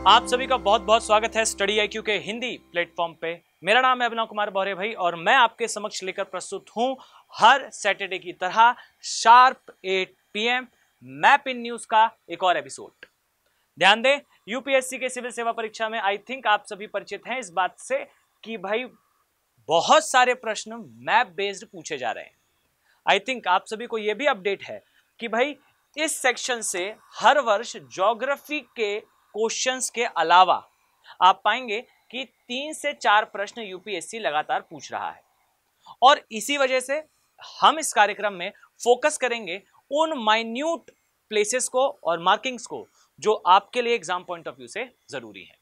आप सभी का बहुत बहुत स्वागत है स्टडी IQ के हिंदी प्लेटफॉर्म पे। मेरा नाम है अभिनव कुमार बौरे भाई और मैं आपके समक्ष लेकर प्रस्तुत हूं हर सैटरडे की तरह sharp 8 PM map in news का एक और एपिसोड। ध्यान दें, यूपीएससी के सिविल सेवा परीक्षा में आई थिंक आप सभी परिचित हैं इस बात से कि भाई बहुत सारे प्रश्न मैप बेस्ड पूछे जा रहे हैं। आई थिंक आप सभी को यह भी अपडेट है कि भाई इस सेक्शन से हर वर्ष ज्योग्राफी के क्वेश्चंस के अलावा आप पाएंगे कि 3 से 4 प्रश्न यूपीएससी लगातार पूछ रहा है और इसी वजह से हम इस कार्यक्रम में फोकस करेंगे उन माइन्यूट प्लेसेस को और मार्किंग्स को जो आपके लिए एग्जाम पॉइंट ऑफ व्यू से जरूरी है।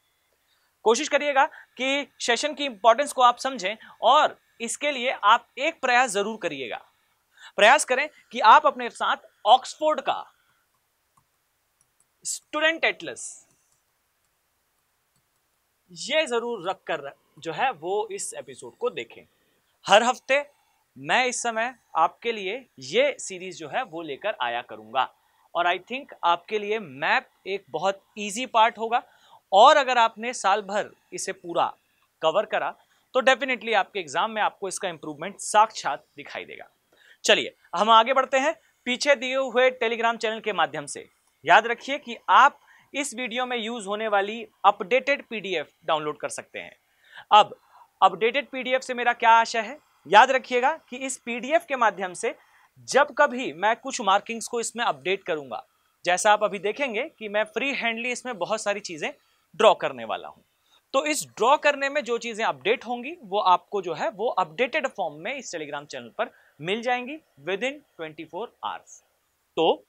कोशिश करिएगा कि सेशन की इंपॉर्टेंस को आप समझें और इसके लिए आप एक प्रयास जरूर करिएगा। प्रयास करें कि आप अपने साथ ऑक्सफोर्ड का स्टूडेंट एटलस ये जरूर रखकर जो है वो इस एपिसोड को देखें। हर हफ्ते मैं इस समय आपके लिए ये सीरीज जो है वो लेकर आया करूंगा और आई थिंक आपके लिए मैप एक बहुत इजी पार्ट होगा और अगर आपने साल भर इसे पूरा कवर करा तो डेफिनेटली आपके एग्जाम में आपको इसका इंप्रूवमेंट साक्षात दिखाई देगा। चलिए हम आगे बढ़ते हैं पीछे दिए हुए टेलीग्राम चैनल के माध्यम से। याद रखिए कि आप इस वीडियो में यूज होने वाली अपडेटेड PDF डाउनलोड कर सकते हैं। अब अपडेटेड PDF से मेरा क्या आशय है, याद रखिएगा कि इस PDF के माध्यम से जब कभी मैं कुछ मार्किंग्स को इसमें अपडेट करूंगा, जैसा आप अभी देखेंगे कि मैं फ्री हैंडली इसमें बहुत सारी चीजें ड्रॉ करने वाला हूं, तो इस ड्रॉ करने में जो चीजें अपडेट होंगी वो आपको जो है वो अपडेटेड फॉर्म में इस टेलीग्राम चैनल पर मिल जाएंगी विद इन 24 आवर्स। तो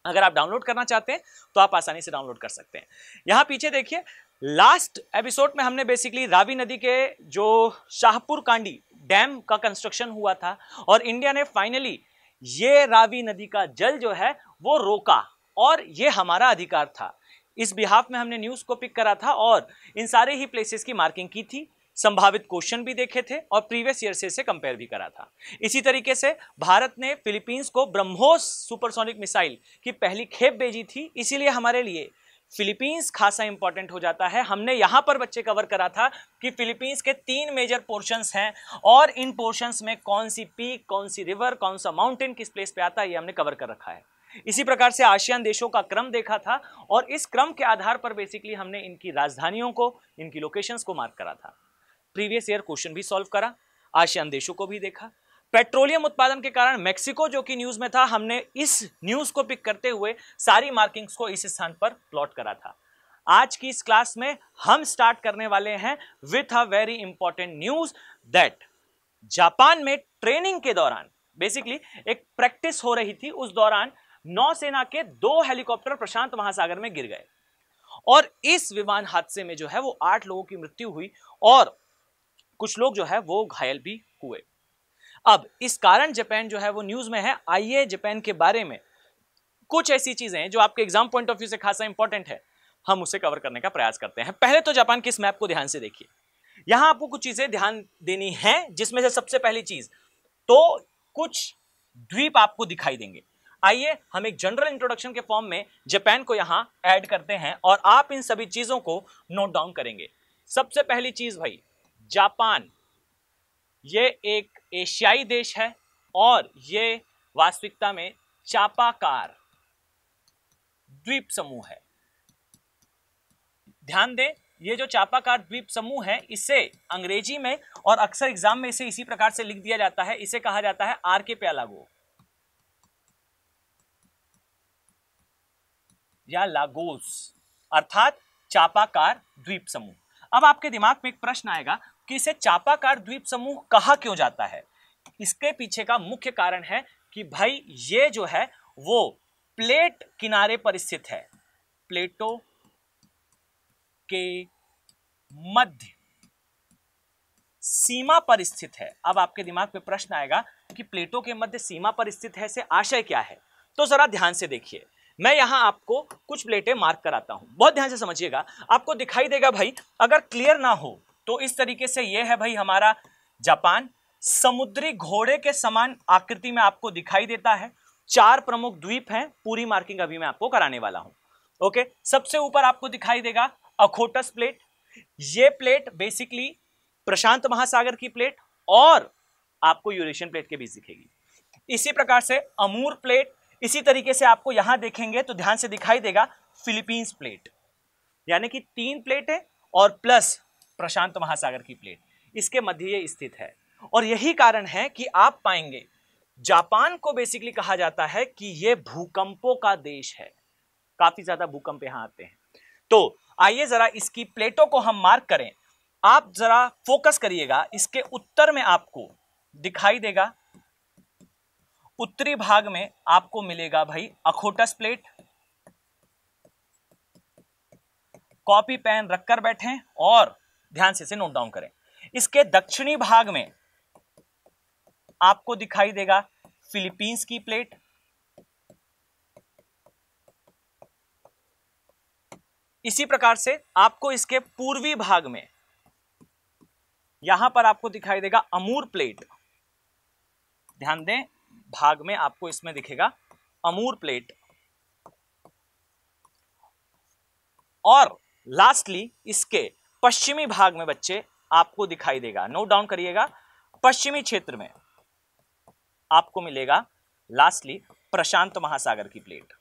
अगर आप डाउनलोड करना चाहते हैं तो आप आसानी से डाउनलोड कर सकते हैं। यहां पीछे देखिए, लास्ट एपिसोड में हमने बेसिकली रावी नदी के जो शाहपुर कांडी डैम का कंस्ट्रक्शन हुआ था और इंडिया ने फाइनली ये रावी नदी का जल जो है वो रोका और ये हमारा अधिकार था। इस बिहाफ में हमने न्यूज को पिक करा था और इन सारे ही प्लेसेस की मार्किंग की थी, संभावित क्वेश्चन भी देखे थे और प्रीवियस ईयर से इसे कंपेयर भी करा था। इसी तरीके से भारत ने फिलीपींस को ब्रह्मोस सुपरसोनिक मिसाइल की पहली खेप भेजी थी, इसीलिए हमारे लिए फिलीपींस खासा इंपॉर्टेंट हो जाता है। हमने यहां पर बच्चे कवर करा था कि फिलीपींस के 3 मेजर पोर्शंस हैं और इन पोर्शंस में कौन सी पीक, कौन सी रिवर, कौन सा माउंटेन किस प्लेस पे आता है, ये हमने कवर कर रखा है। इसी प्रकार से आसियान देशों का क्रम देखा था और इस क्रम के आधार पर बेसिकली हमने इनकी राजधानियों को, इनकी लोकेशंस को मार्क करा था। प्रीवियस ईयर क्वेश्चन भी सॉल्व करा, आसियान देशों को भी देखा। पेट्रोलियम उत्पादन के कारण मेक्सिको जो कि न्यूज में था, हमने इस न्यूज को पिक करते हुए सारी मार्किंग्स को इस स्थान पर प्लॉट करा था। आज की इस क्लास में हम स्टार्ट करने वाले हैं with a very important news that Japan में ट्रेनिंग के दौरान बेसिकली एक प्रैक्टिस हो रही थी, उस दौरान नौसेना के 2 हेलीकॉप्टर प्रशांत महासागर में गिर गए और इस विमान हादसे में जो है वो 8 लोगों की मृत्यु हुई और कुछ लोग जो है वो घायल भी हुए। अब इस कारण जापान जो है वो न्यूज में है। आइए जापान के बारे में कुछ ऐसी चीजें हैं जो आपके एग्जाम पॉइंट ऑफ व्यू से खासा इंपॉर्टेंट है, हम उसे कवर करने का प्रयास करते हैं। पहले तो जापान के इस मैप को ध्यान से देखिए। यहां आपको कुछ चीजें ध्यान देनी है, जिसमें से सबसे पहली चीज तो कुछ द्वीप आपको दिखाई देंगे। आइए हम एक जनरल इंट्रोडक्शन के फॉर्म में जापान को यहां ऐड करते हैं और आप इन सभी चीजों को नोट डाउन करेंगे। सबसे पहली चीज भाई, जापान ये एक एशियाई देश है और ये वास्तविकता में चापाकार द्वीप समूह है। ध्यान दें, ये जो चापाकार द्वीप समूह है इसे अंग्रेजी में और अक्सर एग्जाम में इसे इसी प्रकार से लिख दिया जाता है, इसे कहा जाता है आर्किपेलागो या लागोस अर्थात चापाकार द्वीप समूह। अब आपके दिमाग में एक प्रश्न आएगा कि इसे चापाकार द्वीप समूह कहा क्यों जाता है। इसके पीछे का मुख्य कारण है कि भाई ये जो है वो प्लेट किनारे पर स्थित है, प्लेटों के मध्य सीमा पर स्थित है। अब आपके दिमाग में प्रश्न आएगा कि प्लेटों के मध्य सीमा पर स्थित है से आशय क्या है, तो जरा ध्यान से देखिए। मैं यहां आपको कुछ प्लेटें मार्क कराता हूं, बहुत ध्यान से समझिएगा। आपको दिखाई देगा भाई, अगर क्लियर ना हो तो इस तरीके से ये है भाई हमारा जापान, समुद्री घोड़े के समान आकृति में आपको दिखाई देता है। 4 प्रमुख द्वीप हैं, पूरी मार्किंग अभी मैं आपको कराने वाला हूं। ओके, सबसे ऊपर आपको दिखाई देगा अखोटस प्लेट, ये प्लेट बेसिकली प्रशांत महासागर की प्लेट और आपको यूरेशियन प्लेट के बीच दिखेगी। इसी प्रकार से अमूर प्लेट, इसी तरीके से आपको यहां देखेंगे तो ध्यान से दिखाई देगा फिलीपींस प्लेट, यानी कि 3 प्लेट है और प्लस प्रशांत महासागर की प्लेट, इसके मध्य ये स्थित है। और यही कारण है कि आप पाएंगे जापान को बेसिकली कहा जाता है कि ये भूकंपों का देश है, काफी ज्यादा भूकंप यहां आते हैं। तो आइए जरा इसकी प्लेटों को हम मार्क करें। आप जरा फोकस करिएगा, इसके उत्तर में आपको दिखाई देगा, उत्तरी भाग में आपको मिलेगा भाई अखोटस प्लेट। कॉपी पेन रखकर बैठें और ध्यान से इसे नोट डाउन करें। इसके दक्षिणी भाग में आपको दिखाई देगा फिलीपींस की प्लेट। इसी प्रकार से आपको इसके पूर्वी भाग में यहां पर आपको दिखाई देगा अमूर प्लेट। ध्यान दें, भाग में आपको इसमें दिखेगा अमूर प्लेट। और लास्टली इसके पश्चिमी भाग में बच्चे आपको दिखाई देगा, नोट डाउन करिएगा, पश्चिमी क्षेत्र में आपको मिलेगा लास्टली प्रशांत महासागर की प्लेट।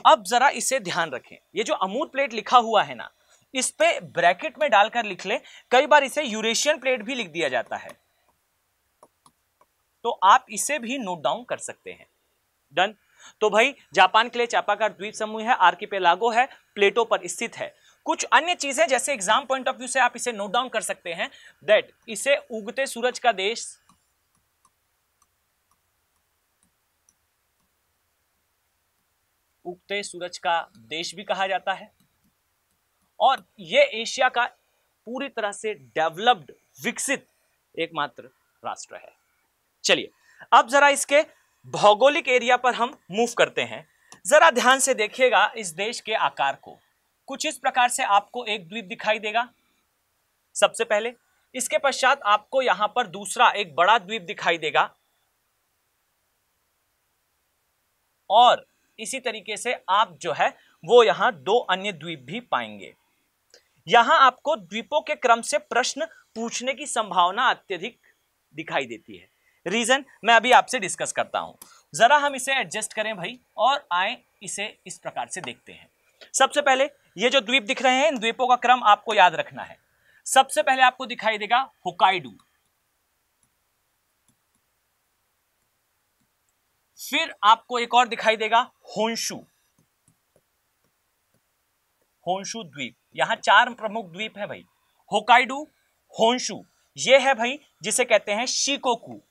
अब जरा इसे ध्यान रखें, ये जो अमूर प्लेट लिखा हुआ है ना, इस पे ब्रैकेट में डालकर लिख ले, कई बार इसे यूरेशियन प्लेट भी लिख दिया जाता है, तो आप इसे भी नोट डाउन कर सकते हैं। डन। तो भाई जापान के लिए चापाकार द्वीप समूह है, आर्किपेलागो है, प्लेटों पर स्थित है। कुछ अन्य चीजें जैसे एग्जाम पॉइंट ऑफ व्यू से आप इसे नोट डाउन कर सकते हैं दैट इसे उगते सूरज का देश, उगते सूरज का देश भी कहा जाता है, और यह एशिया का पूरी तरह से डेवलप्ड विकसित एकमात्र राष्ट्र है। चलिए अब जरा इसके भौगोलिक एरिया पर हम मूव करते हैं। जरा ध्यान से देखिएगा इस देश के आकार को। कुछ इस प्रकार से आपको एक द्वीप दिखाई देगा सबसे पहले, इसके पश्चात आपको यहां पर दूसरा एक बड़ा द्वीप दिखाई देगा, और इसी तरीके से आप जो है वो यहां 2 अन्य द्वीप भी पाएंगे। यहां आपको द्वीपों के क्रम से प्रश्न पूछने की संभावना अत्यधिक दिखाई देती है। रीजन मैं अभी आपसे डिस्कस करता हूं। जरा हम इसे एडजस्ट करें भाई और आए इसे इस प्रकार से देखते हैं। सबसे पहले ये जो द्वीप दिख रहे हैं, इन द्वीपों का क्रम आपको याद रखना है। सबसे पहले आपको दिखाई देगा होकाइडो, फिर आपको एक और दिखाई देगा होन्शु, होन्शु द्वीप। यहां 4 प्रमुख द्वीप है भाई, होकाइडो, होन्शु, ये है भाई जिसे कहते हैं शिकोकू,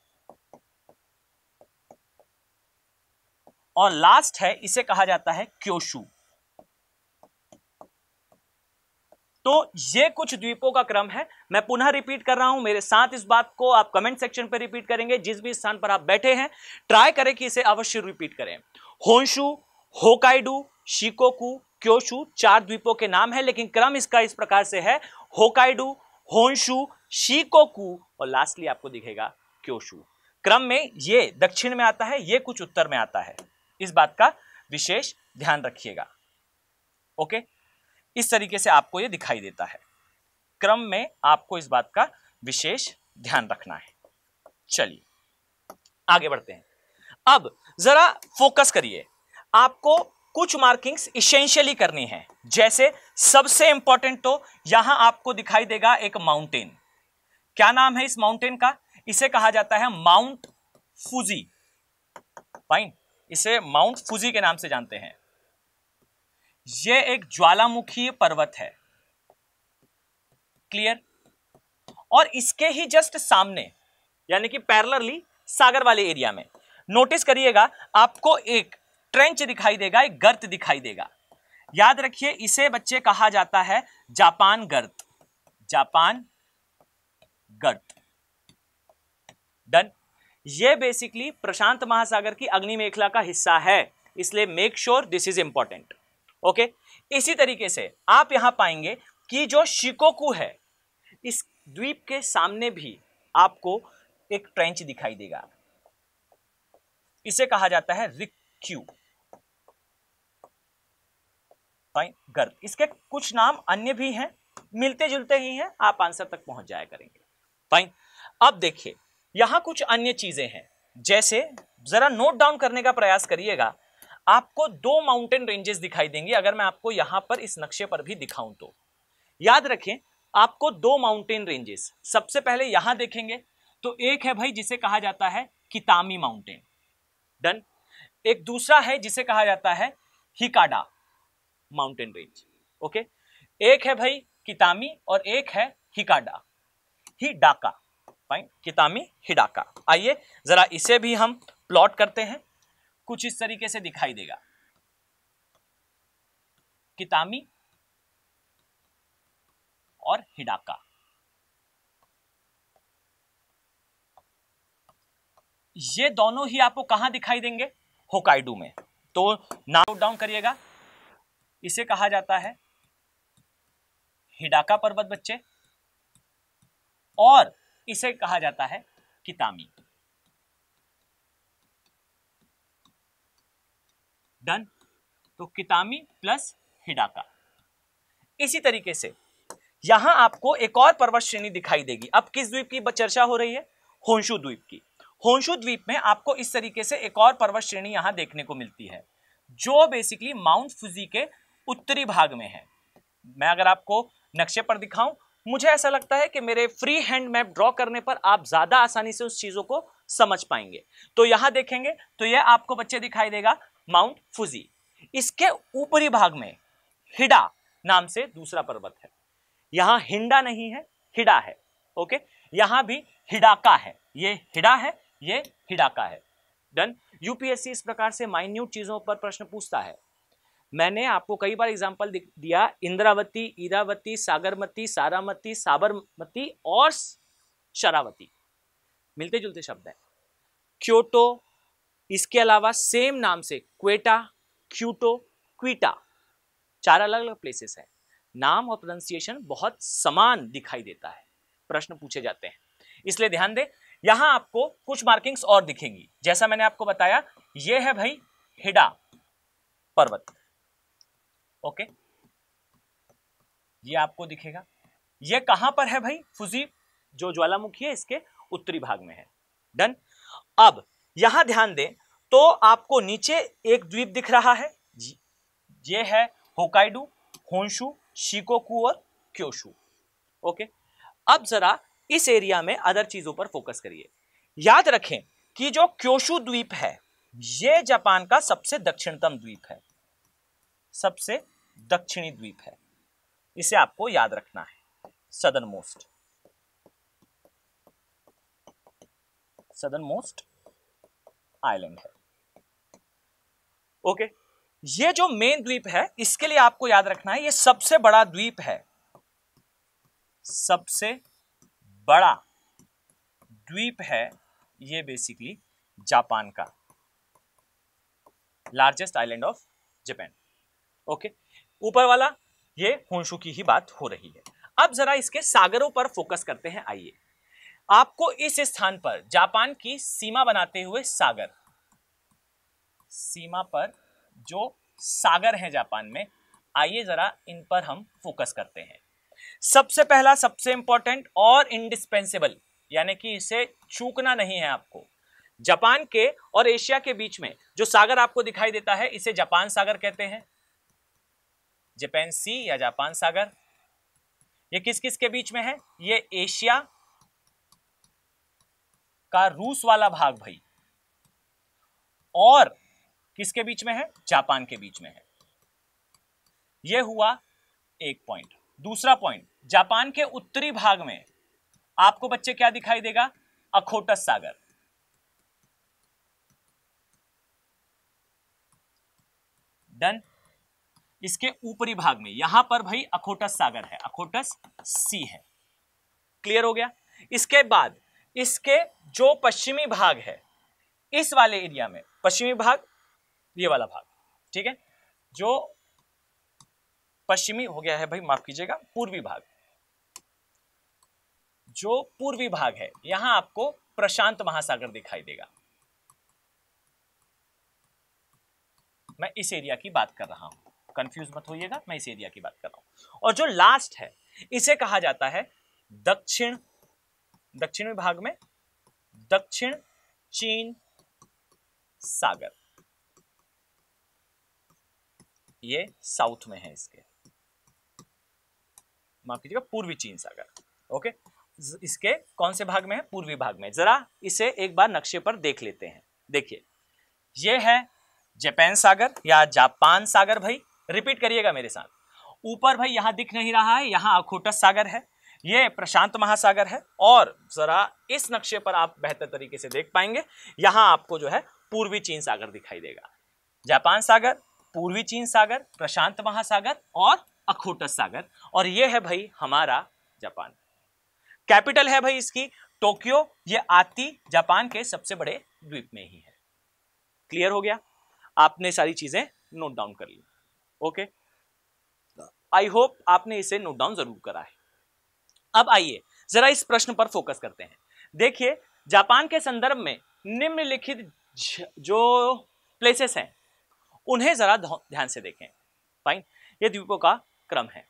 और लास्ट है इसे कहा जाता है क्योशु। तो ये कुछ द्वीपों का क्रम है। मैं पुनः रिपीट कर रहा हूं, मेरे साथ इस बात को आप कमेंट सेक्शन पर रिपीट करेंगे। जिस भी स्थान पर आप बैठे हैं ट्राई करें कि इसे अवश्य रिपीट करें। होन्शु, होकाइडो, शिकोकू, क्योशु 4 द्वीपों के नाम है, लेकिन क्रम इसका इस प्रकार से है होकाइडो, होन्शु, शिकोकू और लास्टली आपको दिखेगा क्योशु। क्रम में ये दक्षिण में आता है, ये कुछ उत्तर में आता है, इस बात का विशेष ध्यान रखिएगा। ओके, इस तरीके से आपको ये दिखाई देता है। क्रम में आपको इस बात का विशेष ध्यान रखना है। चलिए आगे बढ़ते हैं। अब जरा फोकस करिए, आपको कुछ मार्किंग्स इसेंशियली करनी है। जैसे सबसे इंपॉर्टेंट तो यहां आपको दिखाई देगा एक माउंटेन। क्या नाम है इस माउंटेन का? इसे कहा जाता है माउंट फूजी। फाइन, इसे माउंट फूजी के नाम से जानते हैं। यह एक ज्वालामुखी पर्वत है, क्लियर। और इसके ही जस्ट सामने यानी कि पैरेलली सागर वाले एरिया में नोटिस करिएगा आपको एक ट्रेंच दिखाई देगा, एक गर्त दिखाई देगा। याद रखिए इसे बच्चे कहा जाता है जापान गर्त, जापान गर्त। डन। ये बेसिकली प्रशांत महासागर की अग्नि मेखला का हिस्सा है, इसलिए make sure this is important. Okay, इसी तरीके से आप यहां पाएंगे कि जो शिकोकू है, इस द्वीप के सामने भी आपको एक ट्रेंच दिखाई देगा, इसे कहा जाता है रिक्यू। फाइन, गर्भ। इसके कुछ नाम अन्य भी हैं, मिलते जुलते ही हैं, आप आंसर तक पहुंच जाया करेंगे। फाइन, अब देखिए यहां कुछ अन्य चीजें हैं, जैसे जरा नोट डाउन करने का प्रयास करिएगा। आपको दो माउंटेन रेंजेस दिखाई देंगी, अगर मैं आपको यहां पर इस नक्शे पर भी दिखाऊं तो याद रखें आपको दो माउंटेन रेंजेस, सबसे पहले यहां देखेंगे तो एक है भाई जिसे कहा जाता है कितामी माउंटेन, डन। एक दूसरा है जिसे कहा जाता है हिकाडा माउंटेन रेंज, ओके। एक है भाई कितामी और एक है हिकाडा, हिडाका, फाइन, कितामी हिडाका। आइए जरा इसे भी हम प्लॉट करते हैं, कुछ इस तरीके से दिखाई देगा, कितामी और हिडाका। ये दोनों ही आपको कहां दिखाई देंगे, होकाइडो में। तो नोट डाउन करिएगा, इसे कहा जाता है हिडाका पर्वत बच्चे, और इसे कहा जाता है कितामी, डन। तो कितामी प्लस हिडाका। इसी तरीके से यहां आपको एक और पर्वत श्रेणी दिखाई देगी। अब किस द्वीप की चर्चा हो रही है, होन्शु द्वीप की। होन्शु द्वीप में आपको इस तरीके से एक और पर्वत श्रेणी यहां देखने को मिलती है, जो बेसिकली माउंट फुजी के उत्तरी भाग में है। मैं अगर आपको नक्शे पर दिखाऊं, मुझे ऐसा लगता है कि मेरे फ्री हैंड मैप ड्रॉ करने पर आप ज्यादा आसानी से उस चीजों को समझ पाएंगे। तो यहां देखेंगे तो यह आपको बच्चे दिखाई देगा माउंट फुजी। इसके ऊपरी भाग में हिडा नाम से दूसरा पर्वत है, यहां हिंडा नहीं है, हिडा है, ओके। यहां भी हिडाका है, ये हिडा है, ये हिडाका है, डन। यूपीएससी इस प्रकार से माइन्यूट चीजों पर प्रश्न पूछता है। मैंने आपको कई बार एग्जांपल दिया, इंद्रावती, इरावती, सागरमती, सारामती, साबरमती और शरावती, मिलते जुलते शब्द हैं। क्योटो, इसके अलावा सेम नाम से क्वेटा, क्यूटो, क्वीटा, चार अलग अलग प्लेसेस हैं। नाम और प्रोनाउंसिएशन बहुत समान दिखाई देता है, प्रश्न पूछे जाते हैं, इसलिए ध्यान दें। यहां आपको कुछ मार्किंग्स और दिखेंगी, जैसा मैंने आपको बताया, यह है भाई हिडा पर्वत, ओके, ये आपको दिखेगा। ये कहां पर है भाई, फुजी जो ज्वालामुखी है इसके उत्तरी भाग में है, डन। अब यहां ध्यान दें तो आपको नीचे एक द्वीप दिख रहा है, ये है होकाइडो, होन्शु, शिकोकू और क्योशु, ओके। अब जरा इस एरिया में अदर चीजों पर फोकस करिए। याद रखें कि जो क्योशु द्वीप है यह जापान का सबसे दक्षिणतम द्वीप है, सबसे दक्षिणी द्वीप है, इसे आपको याद रखना है। सदर्न मोस्ट आइलैंड है, ओके। ये जो मेन द्वीप है इसके लिए आपको याद रखना है, ये सबसे बड़ा द्वीप है, सबसे बड़ा द्वीप है ये बेसिकली जापान का, largest island of Japan, okay. ऊपर वाला ये होन्शु की ही बात हो रही है। अब जरा इसके सागरों पर फोकस करते हैं। आइए, आपको इस स्थान पर जापान की सीमा बनाते हुए सागर, सीमा पर जो सागर हैं जापान में, आइए जरा इन पर हम फोकस करते हैं। सबसे पहला, सबसे इंपॉर्टेंट और इंडिस्पेंसेबल, यानी कि इसे चूकना नहीं है आपको, जापान के और एशिया के बीच में जो सागर आपको दिखाई देता है इसे जापान सागर कहते हैं, जापान सी या जापान सागर। ये किस किस के बीच में है, ये एशिया का रूस वाला भाग भाई, और किसके बीच में है, जापान के बीच में है। यह हुआ एक पॉइंट। दूसरा पॉइंट, जापान के उत्तरी भाग में आपको बच्चे क्या दिखाई देगा, अखोटस सागर, डन। इसके ऊपरी भाग में यहां पर भाई अखोटस सागर है, अखोटस सी है, क्लियर हो गया। इसके बाद इसके जो पश्चिमी भाग है, इस वाले एरिया में पश्चिमी भाग, ये वाला भाग, ठीक है, जो पश्चिमी हो गया है भाई, माफ कीजिएगा, पूर्वी भाग, जो पूर्वी भाग है यहां आपको प्रशांत महासागर दिखाई देगा। मैं इस एरिया की बात कर रहा हूं, कंफ्यूज मत होइएगा, मैं इस एरिया की बात कर रहा हूं। और जो लास्ट है इसे कहा जाता है दक्षिण विभाग में दक्षिण चीन सागर, ये साउथ में है, इसके माफ कीजिएगा पूर्वी चीन सागर। ओके, इसके कौन से भाग में है? पूर्वी भाग में। जरा इसे एक बार नक्शे पर देख लेते हैं। देखिए ये है जापान सागर या जापान सागर, भाई रिपीट करिएगा मेरे साथ। ऊपर भाई यहां दिख नहीं रहा है, यहां अखोटस सागर है, ये प्रशांत महासागर है, और जरा इस नक्शे पर आप बेहतर तरीके से देख पाएंगे, यहां आपको जो है पूर्वी चीन सागर दिखाई देगा। जापान सागर, पूर्वी चीन सागर, प्रशांत महासागर और अखोटस सागर, और ये है भाई हमारा जापान। कैपिटल है भाई इसकी टोक्यो, ये आती जापान के सबसे बड़े द्वीप में ही है। क्लियर हो गया? आपने सारी चीजें नोट डाउन कर ली। ओके, आई होप आपने इसे नोट डाउन जरूर करा है। अब आइए जरा इस प्रश्न पर फोकस करते हैं। देखिए जापान के संदर्भ में निम्नलिखित जो प्लेसेस हैं उन्हें जरा ध्यान से देखें। फाइन, ये द्वीपों का क्रम है।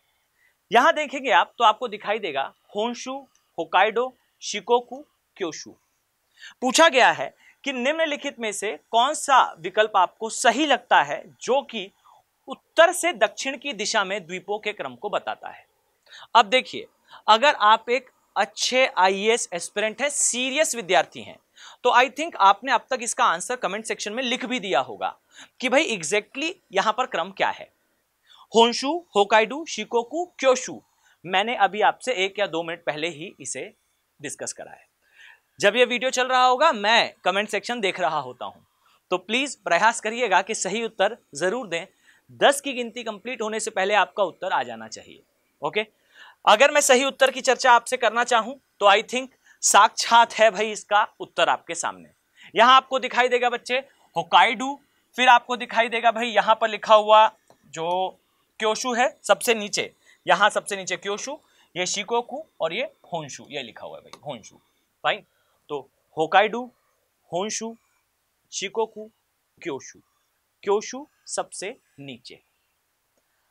यहां देखेंगे आप तो आपको दिखाई देगा होन्शु, होकाइडो, शिकोकू, क्योशु। पूछा गया है कि निम्नलिखित में से कौन सा विकल्प आपको सही लगता है जो कि उत्तर से दक्षिण की दिशा में द्वीपों के क्रम को बताता है। अब देखिए, अगर आप एक अच्छे आईएएस एस्पिरेंट हैं, सीरियस विद्यार्थी हैं, तो आई थिंक आपने अब तक इसका आंसर कमेंट सेक्शन में लिख भी दिया होगा कि भाई एग्जैक्टली यहां पर क्रम क्या है। होन्शु, होकाइडो, शिकोकू, क्योशु, मैंने अभी आपसे 1 या 2 मिनट पहले ही इसे डिस्कस करा है। जब ये वीडियो चल रहा होगा मैं कमेंट सेक्शन देख रहा होता हूं, तो प्लीज प्रयास करिएगा कि सही उत्तर जरूर दें। 10 की गिनती कंप्लीट होने से पहले आपका उत्तर आ जाना चाहिए। ओके, अगर मैं सही उत्तर की चर्चा आपसे करना चाहूं तो आई थिंक साक्षात है भाई इसका उत्तर आपके सामने। यहां आपको दिखाई देगा बच्चे होकाइडो, फिर आपको दिखाई देगा भाई यहां पर लिखा हुआ जो क्योशु है सबसे नीचे, यहां सबसे नीचे क्योशु, ये शिकोकू और ये होन्शु, ये लिखा हुआ है भाई होन्शु। फाइन, तो होकाइडो, होन्शु, शिकोकू, क्योशु, क्योशु सबसे नीचे।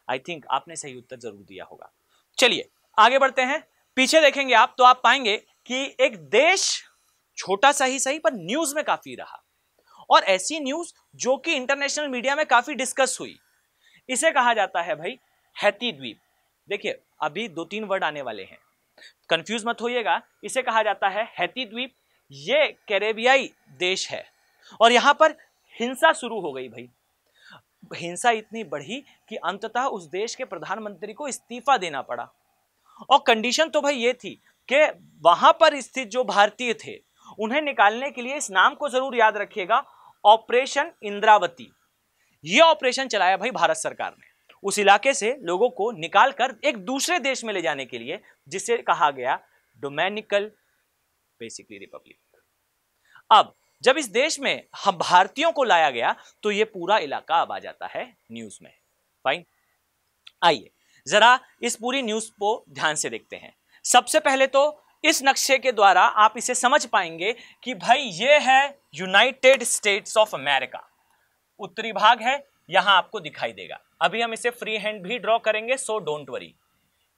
आई थिंक आपने सही उत्तर जरूर दिया होगा। चलिए आगे बढ़ते हैं। पीछे देखेंगे आप तो आप पाएंगे कि एक देश छोटा सा ही सही पर न्यूज में काफी रहा, और ऐसी न्यूज जो कि इंटरनेशनल मीडिया में काफी डिस्कस हुई, इसे कहा जाता है भाई हैती द्वीप। देखिए अभी 2-3 वर्ड आने वाले हैं, कंफ्यूज मत होइएगा, इसे कहा जाता है हैती द्वीप। ये कैरेबियाई देश है और यहां पर हिंसा शुरू हो गई भाई। हिंसा इतनी बढ़ी कि अंततः उस देश के प्रधानमंत्री को इस्तीफा देना पड़ा, और कंडीशन तो भाई ये थी कि वहां पर स्थित जो भारतीय थे उन्हें निकालने के लिए, इस नाम को जरूर याद रखिएगा, ऑपरेशन इंद्रावती, ये ऑपरेशन चलाया भाई भारत सरकार ने उस इलाके से लोगों को निकालकर एक दूसरे देश में ले जाने के लिए, जिसे कहा गया डोमिनिकन बेसिकली रिपब्लिक। अब जब इस देश में हम भारतीयों को लाया गया तो ये पूरा इलाका अब आ जाता है न्यूज में। फाइन, आइए जरा इस पूरी न्यूज को ध्यान से देखते हैं। सबसे पहले तो इस नक्शे के द्वारा आप इसे समझ पाएंगे कि भाई ये है यूनाइटेड स्टेट्स ऑफ अमेरिका। उत्तरी भाग है, यहां आपको दिखाई देगा। अभी हम इसे फ्री हैंड भी ड्रॉ करेंगे, सो डोंट वरी।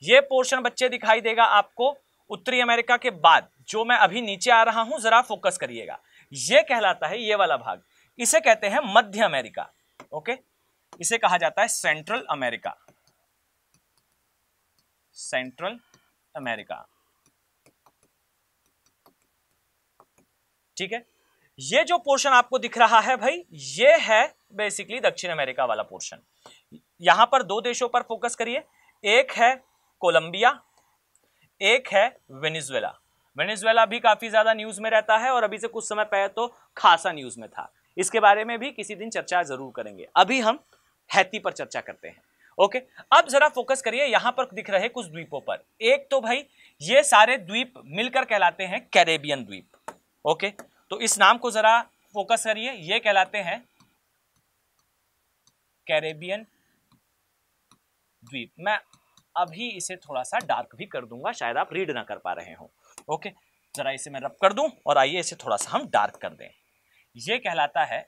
ये पोर्शन बच्चे दिखाई देगा आपको उत्तरी अमेरिका के बाद, जो मैं अभी नीचे आ रहा हूं, जरा फोकस करिएगा। ये कहलाता है, ये वाला भाग, इसे कहते हैं मध्य अमेरिका। ओके, इसे कहा जाता है सेंट्रल अमेरिका, सेंट्रल अमेरिका। ठीक है, ये जो पोर्शन आपको दिख रहा है भाई, ये है बेसिकली दक्षिण अमेरिका वाला पोर्शन। यहां पर 2 देशों पर फोकस करिए, एक है कोलंबिया, एक है वेनेजुएला। वेनेजुएला भी काफी ज्यादा न्यूज में रहता है और अभी से कुछ समय पहले तो खासा न्यूज में था। इसके बारे में भी किसी दिन चर्चा जरूर करेंगे। अभी हम हैती पर चर्चा करते हैं। ओके, अब जरा फोकस करिए यहां पर दिख रहे कुछ द्वीपों पर। एक तो भाई ये सारे द्वीप मिलकर कहलाते हैं कैरेबियन द्वीप। ओके, तो इस नाम को जरा फोकस करिए, ये कहलाते हैं कैरेबियन द्वीप। मैं अभी इसे थोड़ा सा डार्क भी कर दूंगा, शायद आप रीड ना कर पा रहे हो। ओके, जरा इसे मैं रब कर दूं और आइए इसे थोड़ा सा हम डार्क कर दें। ये कहलाता है,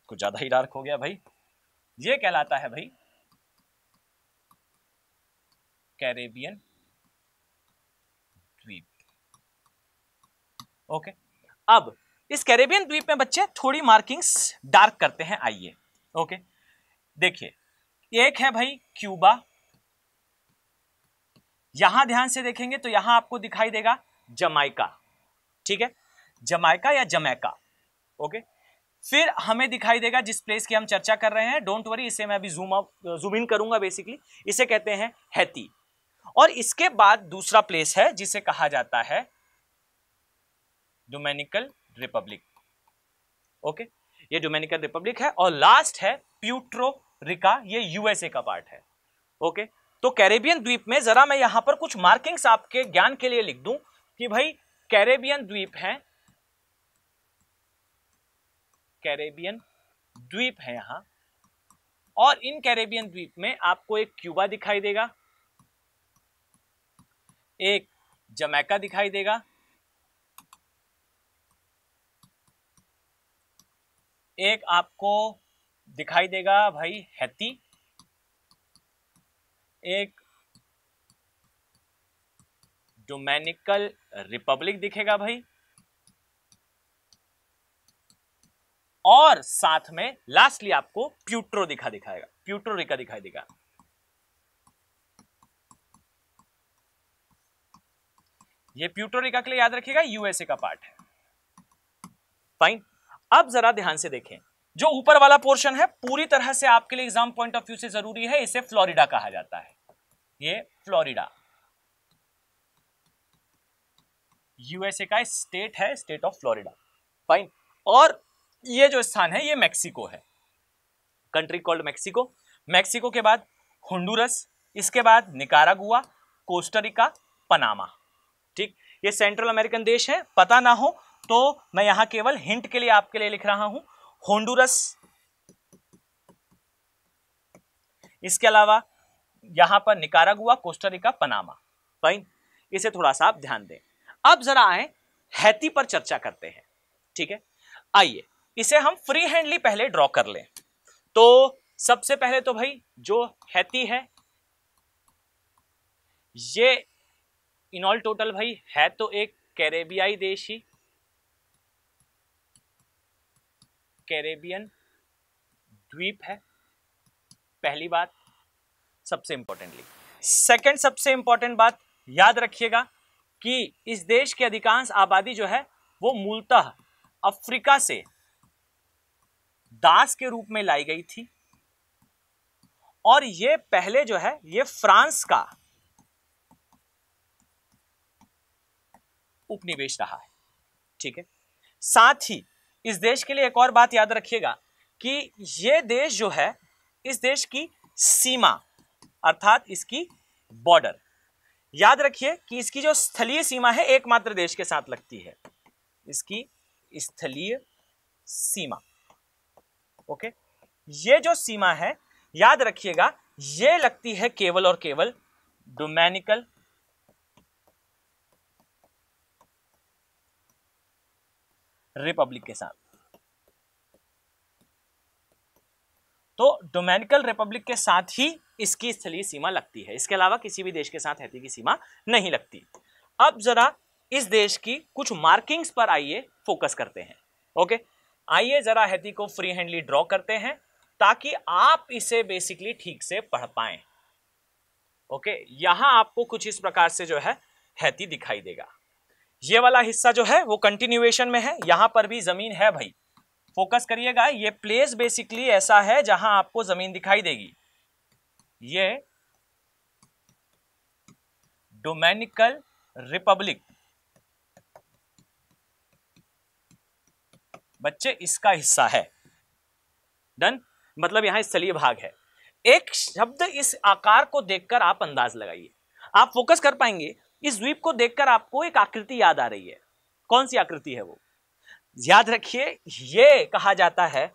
कुछ ज्यादा ही डार्क हो गया भाई, ये कहलाता है भाई कैरेबियन द्वीप। ओके, अब इस कैरेबियन द्वीप में बच्चे थोड़ी मार्किंग्स डार्क करते हैं, आइए। ओके, देखिए, एक है भाई क्यूबा, यहां ध्यान से देखेंगे तो यहां आपको दिखाई देगा जमाइका, ठीक है, जमाइका या जमैका। ओके, फिर हमें दिखाई देगा जिस प्लेस की हम चर्चा कर रहे हैं, डोंट वरी, इसे मैं अभी जूम इन करूंगा, बेसिकली इसे कहते हैं हैती। और इसके बाद दूसरा प्लेस है जिसे कहा जाता है डोमिनिकन रिपब्लिक। ओके, ये डोमिनिकन रिपब्लिक है, और लास्ट है प्यूर्टो रिका, ये यूएसए का पार्ट है। ओके, तो कैरेबियन द्वीप में जरा मैं यहां पर कुछ मार्किंग्स आपके ज्ञान के लिए लिख दूं कि भाई कैरेबियन द्वीप है, कैरेबियन द्वीप है यहां, और इन कैरेबियन द्वीप में आपको एक क्यूबा दिखाई देगा, एक जमैका दिखाई देगा, एक आपको दिखाई देगा भाई हैती, एक डोमिनिकन रिपब्लिक दिखेगा भाई, और साथ में लास्टली आपको प्यूर्टो दिखाएगा, प्यूर्टो रिका दिखाई देगा। ये प्यूर्टो रिका के लिए याद रखिएगा यूएसए का पार्ट है। फाइन, अब जरा ध्यान से देखें, जो ऊपर वाला पोर्शन है पूरी तरह से आपके लिए एग्जाम पॉइंट ऑफ व्यू से जरूरी है, इसे फ्लोरिडा कहा जाता है, ये फ्लोरिडा यूएसए का स्टेट है, स्टेट ऑफ फ्लोरिडा। फाइन, और ये जो स्थान है ये मेक्सिको है, कंट्री कॉल्ड मेक्सिको। मेक्सिको के बाद होंडुरस, इसके बाद निकारागुआ, कोस्टारिका, पनामा। ठीक, ये सेंट्रल अमेरिकन देश है, पता ना हो तो मैं यहां केवल हिंट के लिए आपके लिए लिख रहा हूं, होंडुरस, इसके अलावा यहां पर निकारागुआ, कोस्टारिका, पनामा। फाइन, इसे थोड़ा सा आप ध्यान दें। अब जरा आए हैती पर चर्चा करते हैं, ठीक है, आइए इसे हम फ्री हैंडली पहले ड्रॉ कर लें। तो सबसे पहले तो भाई जो हैती है, ये इन ऑल टोटल भाई है तो एक कैरेबियाई देश ही, कैरेबियन द्वीप है, पहली बात सबसे इंपॉर्टेंटली। सेकंड सबसे इंपॉर्टेंट बात याद रखिएगा कि इस देश की अधिकांश आबादी जो है वो मूलतः अफ्रीका से दास के रूप में लाई गई थी, और ये पहले जो है ये फ्रांस का उपनिवेश रहा है, ठीक है। साथ ही इस देश के लिए एक और बात याद रखिएगा कि ये देश जो है, इस देश की सीमा अर्थात इसकी बॉर्डर, याद रखिए कि इसकी जो स्थलीय सीमा है एकमात्र देश के साथ लगती है, इसकी स्थलीय सीमा। ओके, ये जो सीमा है याद रखिएगा ये लगती है केवल और केवल डोमिनिकन रिपब्लिक के साथ। तो डोमिनिकन रिपब्लिक के साथ ही इसकी स्थलीय सीमा लगती है, इसके अलावा किसी भी देश के साथ हैती की सीमा नहीं लगती। अब जरा इस देश की कुछ मार्किंग्स पर आइए फोकस करते हैं। ओके, आइए जरा हैती को फ्री हैंडली ड्रॉ करते हैं ताकि आप इसे बेसिकली ठीक से पढ़ पाएं। ओके, यहां आपको कुछ इस प्रकार से जो है हैती दिखाई देगा। ये वाला हिस्सा जो है वो कंटिन्यूएशन में है, यहां पर भी जमीन है भाई, फोकस करिएगा। ये प्लेस बेसिकली ऐसा है जहां आपको जमीन दिखाई देगी। ये डोमिनिकन रिपब्लिक बच्चे इसका हिस्सा है, डन, मतलब यहां स्थलीय भाग है। एक शब्द इस आकार को देखकर आप अंदाज लगाइए, आप फोकस कर पाएंगे। इस द्वीप को देखकर आपको एक आकृति याद आ रही है, कौन सी आकृति है वो? याद रखिए ये कहा जाता है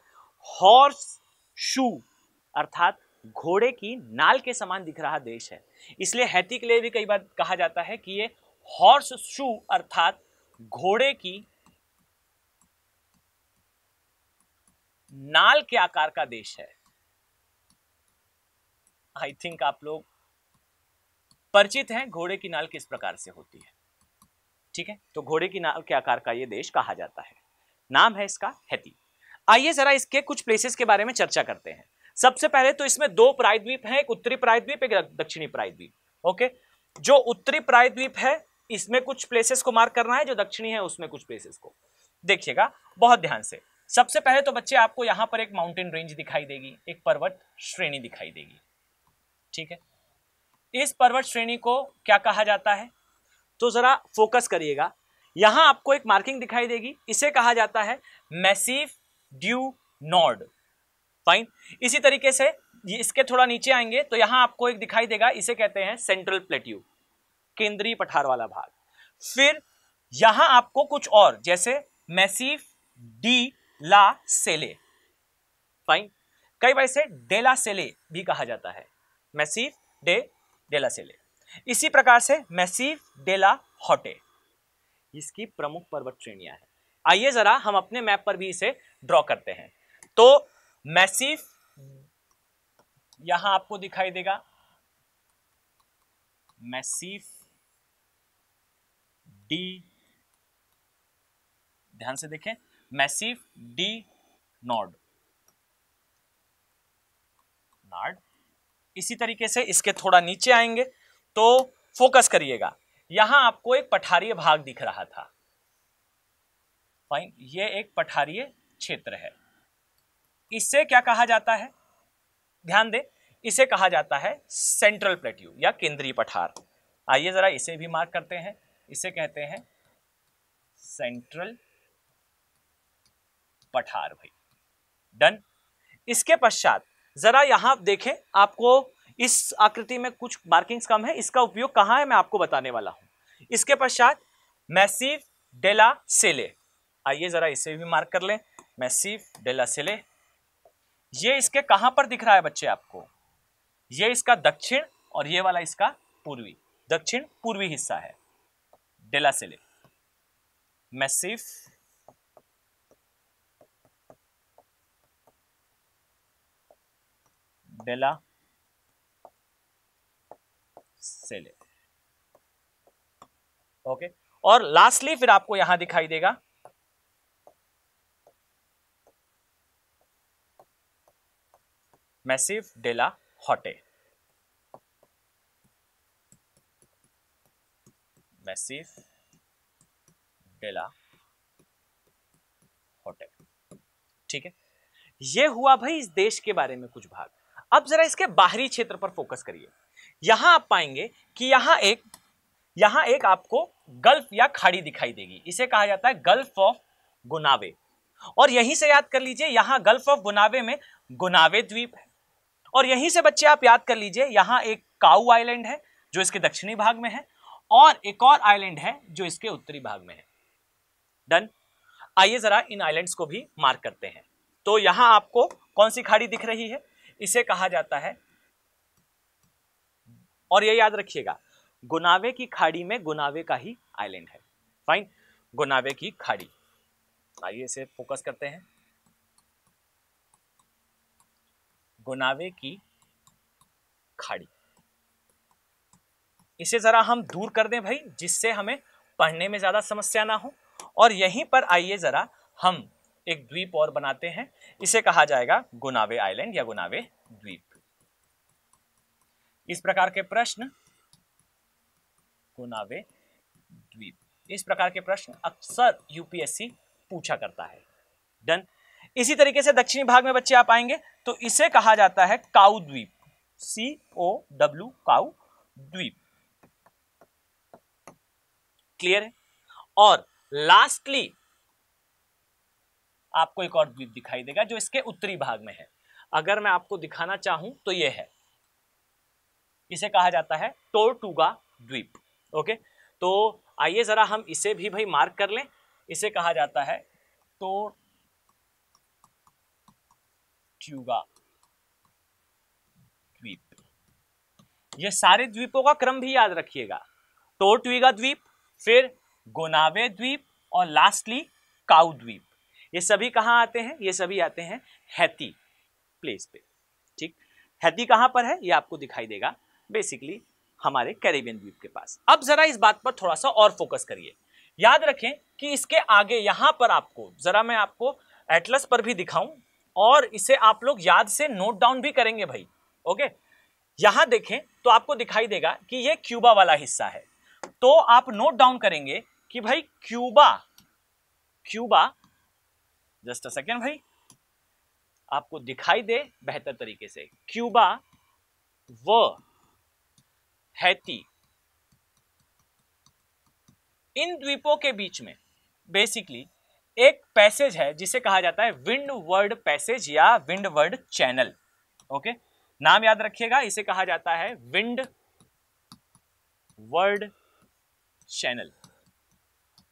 हॉर्स शू, अर्थात घोड़े की नाल के समान दिख रहा देश है, इसलिए हैती के लिए भी कई बार कहा जाता है कि ये हॉर्स शू अर्थात घोड़े की नाल के आकार का देश है। आई थिंक आप लोग परिचित हैं घोड़े की नाल किस प्रकार से होती है। ठीक है, तो घोड़े की नाल के आकार का ये देश कहा जाता है, नाम है इसका हैती। आइए जरा इसके कुछ प्लेसेस के बारे में चर्चा करते हैं। सबसे पहले तो इसमें दो प्रायद्वीप हैं, एक उत्तरी प्रायद्वीप, एक दक्षिणी प्रायद्वीप। ओके, जो उत्तरी प्रायद्वीप है इसमें कुछ प्लेसेस को मार्क करना है, जो दक्षिणी है उसमें कुछ प्लेसेस को देखिएगा बहुत ध्यान से। सबसे पहले तो बच्चे आपको यहां पर एक माउंटेन रेंज दिखाई देगी, एक पर्वत श्रेणी दिखाई देगी। ठीक है, इस पर्वत श्रेणी को क्या कहा जाता है, तो जरा फोकस करिएगा। यहां आपको एक मार्किंग दिखाई देगी, इसे कहा जाता है मैसिव ड्यू नॉर्ड। फाइन, इसी तरीके से इसके थोड़ा नीचे आएंगे तो यहां आपको एक दिखाई देगा, इसे कहते हैं सेंट्रल प्लेट्यू, केंद्रीय पठार वाला भाग। फिर यहां आपको कुछ और, जैसे मैसिव डी ला सेले, फाइन, कई बार इसे डेला सेले भी कहा जाता है, मैसिव डेला सेले। इसी प्रकार से मैसिव डेला हॉटे, इसकी प्रमुख पर्वत श्रेणियां हैं। आइए जरा हम अपने मैप पर भी इसे ड्रॉ करते हैं। तो मैसिव यहां आपको दिखाई देगा, मैसिव डी, ध्यान से देखें, मैसिव डी नॉर्ड। इसी तरीके से इसके थोड़ा नीचे आएंगे तो फोकस करिएगा, यहां आपको एक पठारीय भाग दिख रहा था। फाइन, ये एक पठारीय क्षेत्र है, इसे क्या कहा जाता है, ध्यान दे, इसे कहा जाता है सेंट्रल प्लेट्यू या केंद्रीय पठार। आइए जरा इसे भी मार्क करते हैं, इसे कहते हैं सेंट्रल पठार भाई। डन। इसके पश्चात जरा यहां देखें, आपको इस आकृति में कुछ मार्किंग्स कम है, इसका उपयोग कहां है मैं आपको बताने वाला हूं। इसके पश्चात मैसिव डेला सेले, आइए जरा इसे भी मार्क कर लें, मैसिव डेला सेले। ये इसके कहां पर दिख रहा है बच्चे आपको, ये इसका दक्षिण और ये वाला इसका पूर्वी, दक्षिण पूर्वी हिस्सा है डेला सेले, मैसिव डेला सेले। ओके, और लास्टली फिर आपको यहां दिखाई देगा मैसिव डेला हॉटे, मैसिव डेला हॉटे। ठीक है, ये हुआ भाई इस देश के बारे में कुछ भाग। अब जरा इसके बाहरी क्षेत्र पर फोकस करिए। यहां आप पाएंगे कि यहां एक आपको गल्फ या खाड़ी दिखाई देगी, इसे कहा जाता है गल्फ ऑफ गुनावे। और यहीं से याद कर लीजिए, यहां गल्फ ऑफ गुनावे में गुनावे द्वीप है, और यहीं से बच्चे आप याद कर लीजिए यहां एक काऊ आइलैंड है जो इसके दक्षिणी भाग में है, और एक और आइलैंड है जो इसके उत्तरी भाग में है। डन। आइए जरा इन आइलैंड्स को भी मार्क करते हैं। तो यहां आपको कौन सी खाड़ी दिख रही है, इसे कहा जाता है, और ये याद रखिएगा गुनावे की खाड़ी में गुनावे का ही आइलैंड है। फाइन, गुनावे की खाड़ी। आइए इसे फोकस करते हैं, गुनावे की खाड़ी। इसे जरा हम दूर कर दें भाई, जिससे हमें पढ़ने में ज्यादा समस्या ना हो। और यहीं पर आइए जरा हम एक द्वीप और बनाते हैं, इसे कहा जाएगा गुनावे आइलैंड या गुनावे द्वीप। इस प्रकार के प्रश्न, गुनावे द्वीप, इस प्रकार के प्रश्न अक्सर यूपीएससी पूछा करता है। डन। इसी तरीके से दक्षिणी भाग में बच्चे आप आएंगे तो इसे कहा जाता है काऊ द्वीप, COW, काऊ द्वीप। क्लियर है। और लास्टली आपको एक और द्वीप दिखाई देगा जो इसके उत्तरी भाग में है। अगर मैं आपको दिखाना चाहूं तो यह है, इसे कहा जाता है टोर्टुगा द्वीप। ओके, तो आइए जरा हम इसे भी भाई मार्क कर लें, इसे कहा जाता है टोर्टुगा द्वीप। ये सारे द्वीपों का क्रम भी याद रखिएगा, टोर्टुगा द्वीप, फिर गुनावे द्वीप, और लास्टली काऊ द्वीप। ये सभी कहां आते हैं, ये सभी आते हैं हैती प्लेस पे। ठीक, हैती कहां पर है ये आपको दिखाई देगा, बेसिकली हमारे कैरेबियन द्वीप के पास। अब जरा इस बात पर थोड़ा सा और फोकस करिए। याद रखें कि इसके आगे यहां पर आपको जरा मैं आपको एटलस पर भी दिखाऊं और इसे आप लोग याद से नोट डाउन भी करेंगे भाई। ओके, यहां देखें तो आपको दिखाई देगा कि ये क्यूबा वाला हिस्सा है, तो आप नोट डाउन करेंगे कि भाई क्यूबा जस्ट अ सेकेंड भाई, आपको दिखाई दे बेहतर तरीके से, क्यूबा व हैती, इन द्वीपों के बीच में बेसिकली एक पैसेज है जिसे कहा जाता है विंडवर्ड पैसेज या विंडवर्ड चैनल। ओके, नाम याद रखिएगा, इसे कहा जाता है विंडवर्ड चैनल।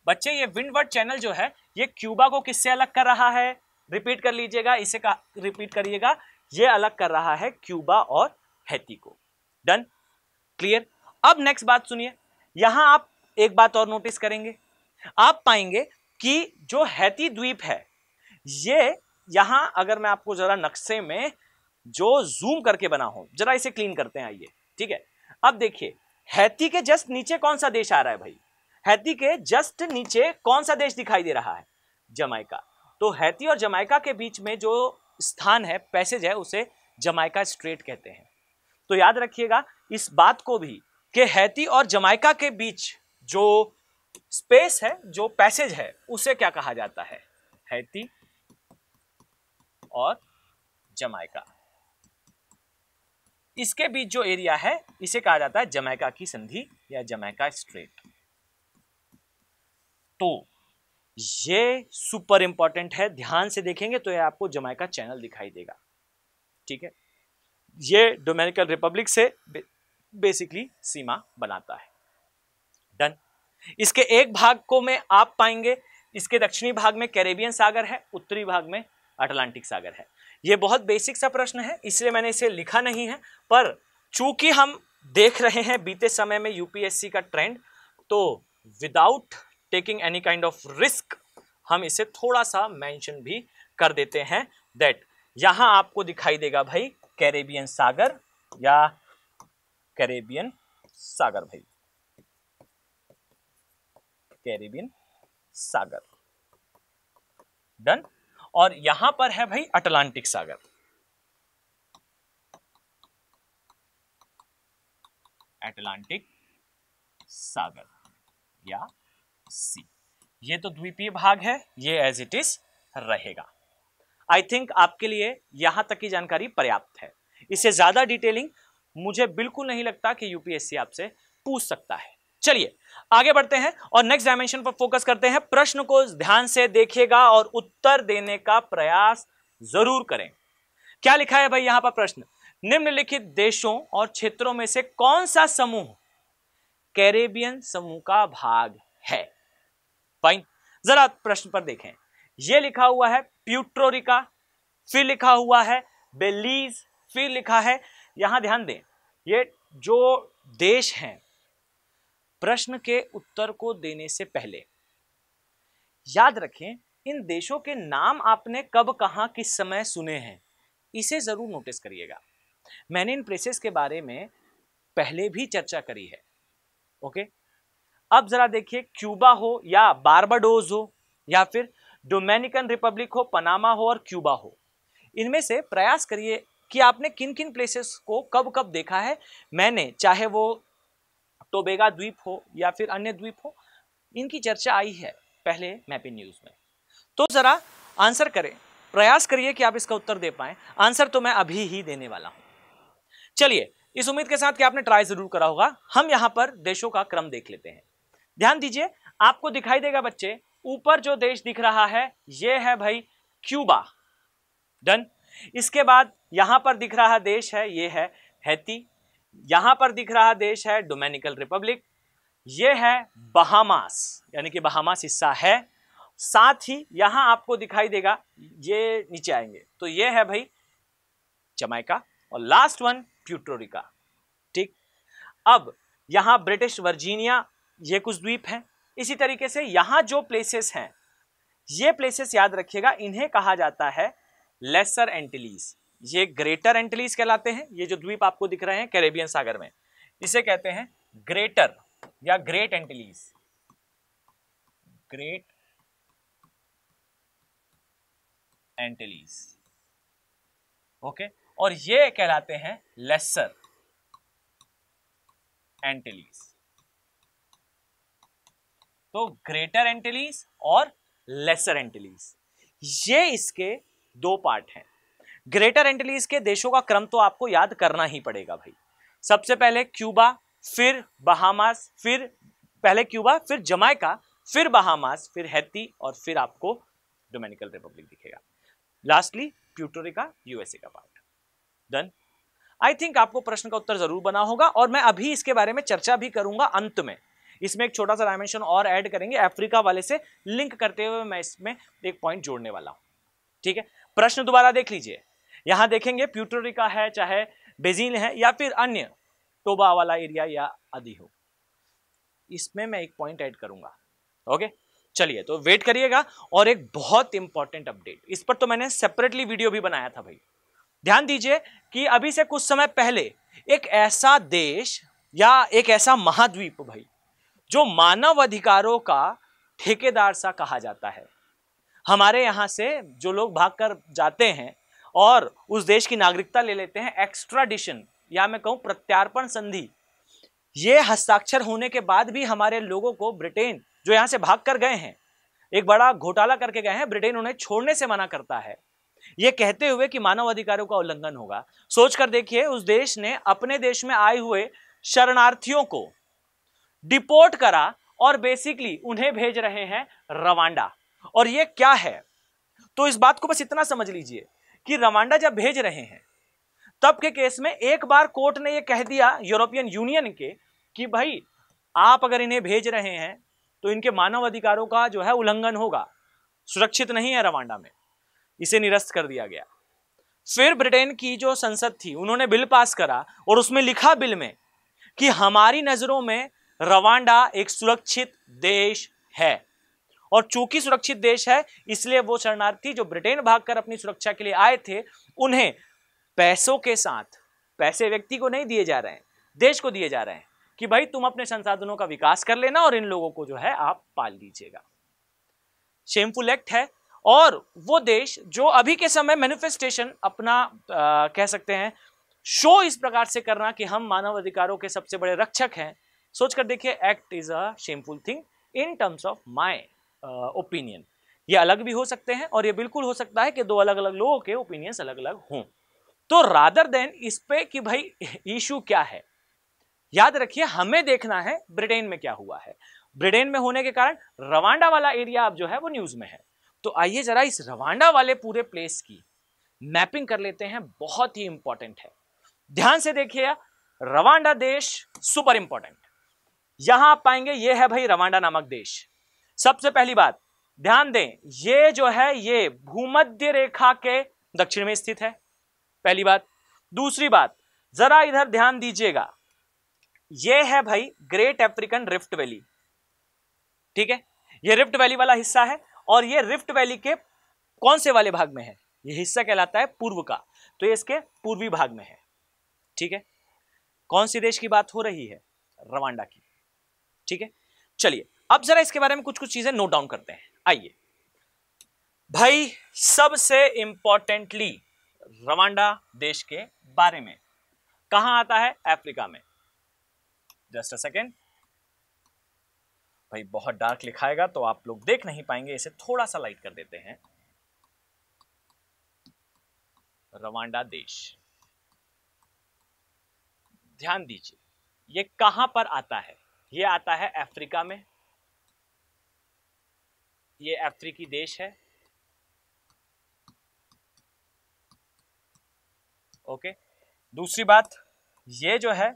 बच्चे ये विंडवर्ड चैनल जो है ये क्यूबा को किससे अलग कर रहा है? रिपीट कर लीजिएगा, इसे रिपीट करिएगा, ये अलग कर रहा है क्यूबा और हैती को। Done, clear. अब नेक्स्ट बात सुनिए, यहां आप एक बात और नोटिस करेंगे, आप पाएंगे कि जो हैती द्वीप है ये यहां, अगर मैं आपको जरा नक्शे में जो जूम करके बना हूं, जरा इसे क्लीन करते हैं, आइए, ठीक है। अब देखिए हैती के जस्ट नीचे कौन सा देश आ रहा है भाई? हैती के जस्ट नीचे कौन सा देश दिखाई दे रहा है? जमाइका। तो हैती और जमाइका के बीच में जो स्थान है, पैसेज है, उसे जमाइका स्ट्रेट कहते हैं। तो याद रखिएगा इस बात को भी कि हैती और जमाइका के बीच जो स्पेस है, जो पैसेज है, उसे क्या कहा जाता है? हैती और जमाइका, इसके बीच जो एरिया है इसे कहा जाता है जमैका की संधि या जमैका स्ट्रेट। तो ये सुपर इंपॉर्टेंट है, ध्यान से देखेंगे तो ये आपको जमैका चैनल दिखाई देगा, ठीक है। ये डोमिनिकन रिपब्लिक से बेसिकली सीमा बनाता है। डन। इसके एक भाग को में आप पाएंगे, इसके दक्षिणी भाग में कैरेबियन सागर है, उत्तरी भाग में अटलांटिक सागर है। ये बहुत बेसिक सा प्रश्न है, इसलिए मैंने इसे लिखा नहीं है, पर चूंकि हम देख रहे हैं बीते समय में यूपीएससी का ट्रेंड, तो without taking any kind of risk हम इसे थोड़ा सा मेंशन भी कर देते हैं दैट यहां आपको दिखाई देगा भाई कैरेबियन सागर या कैरेबियन सागर भाई, कैरेबियन सागर। डन। और यहां पर है भाई अटलांटिक सागर, अटलांटिक सागर या सी। ये तो द्वीपीय भाग है, ये एज इट इज रहेगा। आई थिंक आपके लिए यहां तक की जानकारी पर्याप्त है, इससे ज्यादा डिटेलिंग मुझे बिल्कुल नहीं लगता कि यूपीएससी आपसे पूछ सकता है। चलिए आगे बढ़ते हैं और नेक्स्ट डायमेंशन पर फोकस करते हैं। प्रश्न को ध्यान से देखिएगा और उत्तर देने का प्रयास जरूर करें। क्या लिखा है भाई यहां पर प्रश्न? निम्नलिखित देशों और क्षेत्रों में से कौन सा समूह कैरेबियन समूह का भाग है? फाइन, जरा प्रश्न पर देखें। यह लिखा हुआ है प्यूर्टो रिको, फिर लिखा हुआ है बेलीज, फिर लिखा है, यहां ध्यान दें, ये जो देश हैं प्रश्न के उत्तर को देने से पहले याद रखें इन देशों के नाम आपने कब कहां किस समय सुने हैं, इसे जरूर नोटिस करिएगा। मैंने इन प्लेसेस के बारे में पहले भी चर्चा करी है। ओके, अब जरा देखिए, क्यूबा हो या बारबाडोस हो या फिर डोमिनिकन रिपब्लिक हो, पनामा हो और क्यूबा हो, इनमें से प्रयास करिए कि आपने किन किन प्लेसेस को कब कब देखा है। मैंने, चाहे वो टोबेगा द्वीप हो या फिर अन्य द्वीप हो, इनकी चर्चा आई है पहले मैपिंग न्यूज में। तो जरा आंसर करें, प्रयास करिए कि आप इसका उत्तर दे पाएं। आंसर तो मैं अभी ही देने वाला हूं। चलिए, इस उम्मीद के साथ कि आपने ट्राई जरूर करा होगा, हम यहां पर देशों का क्रम देख लेते हैं। ध्यान दीजिए, आपको दिखाई देगा बच्चे, ऊपर जो देश दिख रहा है यह है भाई क्यूबा। डन। इसके बाद यहां पर दिख रहा देश है, यह है हैती। यहां पर दिख रहा देश है डोमिनिकन रिपब्लिक, यह है बहामास, यानी कि बहामास हिस्सा है। साथ ही यहां आपको दिखाई देगा, ये नीचे आएंगे तो यह है भाई जमैका, और लास्ट वन प्यूर्टो रिको। ठीक, अब यहां ब्रिटिश वर्जीनिया, ये कुछ द्वीप हैं। इसी तरीके से यहां जो प्लेसेस हैं, ये प्लेसेस याद रखिएगा, इन्हें कहा जाता है लेसर एंटिलीज, ये ग्रेटर एंटिलीज कहलाते हैं। ये जो द्वीप आपको दिख रहे हैं कैरेबियन सागर में, इसे कहते हैं ग्रेटर या ग्रेट एंटिलीज, ग्रेट एंटिलीज। ओके, और ये कहलाते हैं लेसर एंटिलीज। तो ग्रेटर एंटिलीज और लेसर एंटिलीज, ये इसके दो पार्ट हैं। ग्रेटर एंटिलीज के देशों का क्रम तो आपको याद करना ही पड़ेगा भाई। सबसे पहले क्यूबा, फिर बहामास, फिर पहले क्यूबा, फिर जमाइका, फिर बहामास, फिर हैती और फिर आपको डोमिनिकन रिपब्लिक दिखेगा। लास्टली प्यूर्टो रिको, यूएसए का पार्ट। डन। आई थिंक आपको प्रश्न का उत्तर जरूर बना होगा और मैं अभी इसके बारे में चर्चा भी करूंगा अंत में। इसमें एक छोटा सा डायमेंशन और ऐड करेंगे, अफ्रीका वाले से लिंक करते हुए मैं इसमें एक पॉइंट जोड़ने वाला हूं। ठीक है, प्रश्न दोबारा देख लीजिए। यहां देखेंगे प्यूर्टो रिको है, चाहे बेजिन है, या फिर अन्य टोबा वाला एरिया या आदि हो, इसमें मैं एक पॉइंट ऐड करूंगा। ओके, चलिए तो वेट करिएगा। और एक बहुत इंपॉर्टेंट अपडेट, इस पर तो मैंने सेपरेटली वीडियो भी बनाया था भाई। ध्यान दीजिए कि अभी से कुछ समय पहले एक ऐसा देश या एक ऐसा महाद्वीप भाई जो मानव अधिकारों का ठेकेदार सा कहा जाता है, हमारे यहां से जो लोग भागकर जाते हैं और उस देश की नागरिकता ले लेते हैं, एक्स्ट्राडिशन या मैं कहूं प्रत्यार्पण संधि, ये हस्ताक्षर होने के बाद भी हमारे लोगों को ब्रिटेन, जो यहां से भागकर गए हैं, एक बड़ा घोटाला करके गए हैं, ब्रिटेन उन्हें छोड़ने से मना करता है, ये कहते हुए कि मानव अधिकारों का उल्लंघन होगा। सोचकर देखिए, उस देश ने अपने देश में आए हुए शरणार्थियों को डिपोर्ट करा और बेसिकली उन्हें भेज रहे हैं रवांडा। और ये क्या है, तो इस बात को बस इतना समझ लीजिए कि रवांडा जब भेज रहे हैं, तब के केस में एक बार कोर्ट ने यह कह दिया यूरोपियन यूनियन के कि भाई आप अगर इन्हें भेज रहे हैं तो इनके मानव अधिकारों का जो है उल्लंघन होगा, सुरक्षित नहीं है रवांडा में, इसे निरस्त कर दिया गया। फिर ब्रिटेन की जो संसद थी, उन्होंने बिल पास करा और उसमें लिखा बिल में कि हमारी नजरों में रवांडा एक सुरक्षित देश है, और चूंकि सुरक्षित देश है इसलिए वो शरणार्थी जो ब्रिटेन भागकर अपनी सुरक्षा के लिए आए थे, उन्हें पैसों के साथ, पैसे व्यक्ति को नहीं दिए जा रहे हैं, देश को दिए जा रहे हैं कि भाई तुम अपने संसाधनों का विकास कर लेना और इन लोगों को जो है आप पाल लीजिएगा। शेमफुल एक्ट है। और वो देश जो अभी के समय मैनिफेस्टेशन अपना कह सकते हैं शो इस प्रकार से करना कि हम मानव अधिकारों के सबसे बड़े रक्षक हैं, सोचकर देखिए, act is a shameful thing in terms of my opinion. ये अलग भी हो सकते हैं और ये बिल्कुल हो सकता है कि दो अलग अलग लोगों के ओपिनियंस अलग अलग हों। तो रादर देन इस पे कि भाई इशू क्या है, याद रखिए हमें देखना है ब्रिटेन में क्या हुआ है। ब्रिटेन में होने के कारण रवांडा वाला एरिया अब जो है वो न्यूज में है। तो आइए जरा इस रवांडा वाले पूरे प्लेस की मैपिंग कर लेते हैं, बहुत ही इंपॉर्टेंट है। ध्यान से देखिए, रवांडा देश सुपर इंपॉर्टेंट। यहां आप पाएंगे ये है भाई रवांडा नामक देश। सबसे पहली बात ध्यान दें, ये जो है ये भूमध्य रेखा के दक्षिण में स्थित है, पहली बात। दूसरी बात, जरा इधर ध्यान दीजिएगा, ये है भाई ग्रेट अफ्रीकन रिफ्ट वैली। ठीक है, ये रिफ्ट वैली वाला हिस्सा है और ये रिफ्ट वैली के कौन से वाले भाग में है, ये हिस्सा कहलाता है पूर्व का, तो ये इसके पूर्वी भाग में है। ठीक है, कौन सी देश की बात हो रही है, रवांडा की। ठीक है, चलिए अब जरा इसके बारे में कुछ कुछ चीजें नोट डाउन करते हैं। आइए भाई, सबसे इंपॉर्टेंटली रवांडा देश के बारे में, कहां आता है, अफ्रीका में। जस्ट अ सेकेंड भाई, बहुत डार्क लिखाएगा तो आप लोग देख नहीं पाएंगे, इसे थोड़ा सा लाइट कर देते हैं। रवांडा देश, ध्यान दीजिए ये कहां पर आता है, ये आता है अफ्रीका में, ये अफ्रीकी देश है। ओके, दूसरी बात, ये जो है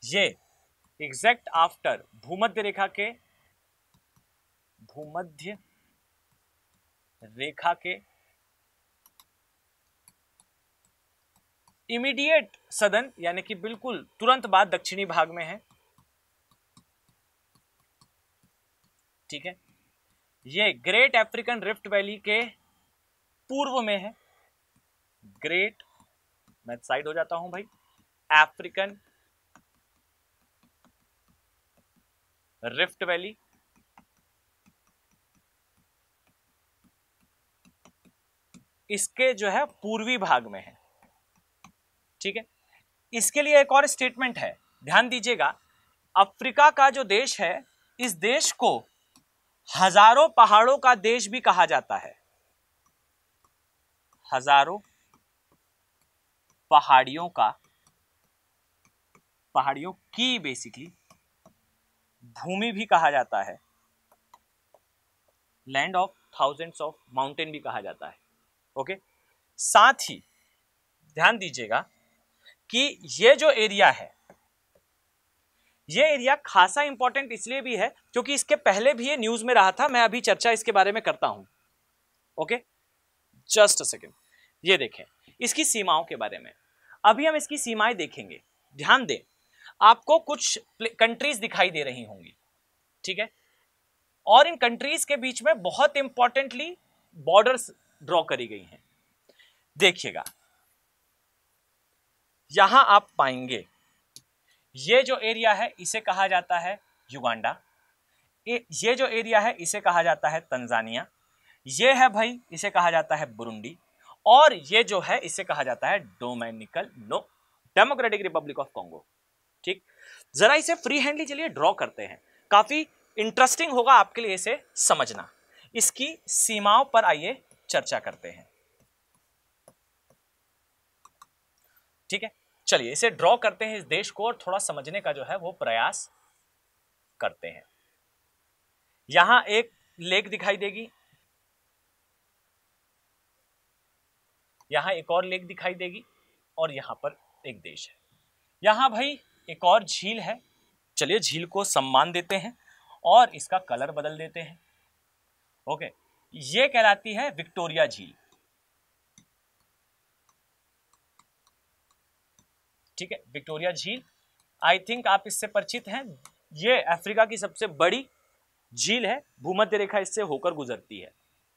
ये एग्जैक्ट आफ्टर भूमध्य रेखा के, भूमध्य रेखा के इमीडिएट सदन यानी कि बिल्कुल तुरंत बाद दक्षिणी भाग में है। ठीक है, ये ग्रेट अफ्रीकन रिफ्ट वैली के पूर्व में है। ग्रेट, मैं साइड हो जाता हूं भाई, अफ्रीकन रिफ्ट वैली, इसके जो है पूर्वी भाग में है। ठीक है, इसके लिए एक और स्टेटमेंट है, ध्यान दीजिएगा। अफ्रीका का जो देश है, इस देश को हजारों पहाड़ों का देश भी कहा जाता है। हजारों पहाड़ियों की बेसिकली भूमि भी कहा जाता है, land of thousands of mountain भी कहा जाता है। ओके, साथ ही ध्यान दीजिएगा कि ये जो एरिया है, ये एरिया खासा इंपॉर्टेंट इसलिए भी है क्योंकि इसके पहले भी ये न्यूज में रहा था। मैं अभी चर्चा इसके बारे में करता हूं। ओके, जस्ट अ सेकेंड, ये देखें इसकी सीमाओं के बारे में। अभी हम इसकी सीमाएं देखेंगे। ध्यान दें, आपको कुछ कंट्रीज दिखाई दे रही होंगी, ठीक है, और इन कंट्रीज के बीच में बहुत इंपॉर्टेंटली बॉर्डर्स ड्रॉ करी गई हैं। देखिएगा, यहां आप पाएंगे ये जो एरिया है इसे कहा जाता है युगांडा, ये जो एरिया है इसे कहा जाता है तंजानिया, ये है भाई इसे कहा जाता है बुरुंडी, और ये जो है इसे कहा जाता है डेमोक्रेटिक रिपब्लिक ऑफ कॉन्गो। ठीक, जरा इसे फ्री हैंडली चलिए ड्रॉ करते हैं, काफी इंटरेस्टिंग होगा आपके लिए इसे समझना। इसकी सीमाओं पर आइए चर्चा करते हैं। ठीक है, चलिए इसे ड्रॉ करते हैं इस देश को, और थोड़ा समझने का जो है वो प्रयास करते हैं। यहां एक लेक दिखाई देगी, यहां एक और लेक दिखाई देगी, और यहां पर एक देश है। यहां भाई एक और झील है, चलिए झील को सम्मान देते हैं और इसका कलर बदल देते हैं। ओके, ये कहलाती है विक्टोरिया झील। ठीक है, विक्टोरिया झील, आई थिंक आप इससे परिचित हैं। ये अफ्रीका की सबसे बड़ी झील है, भूमध्य रेखा इससे होकर गुजरती है।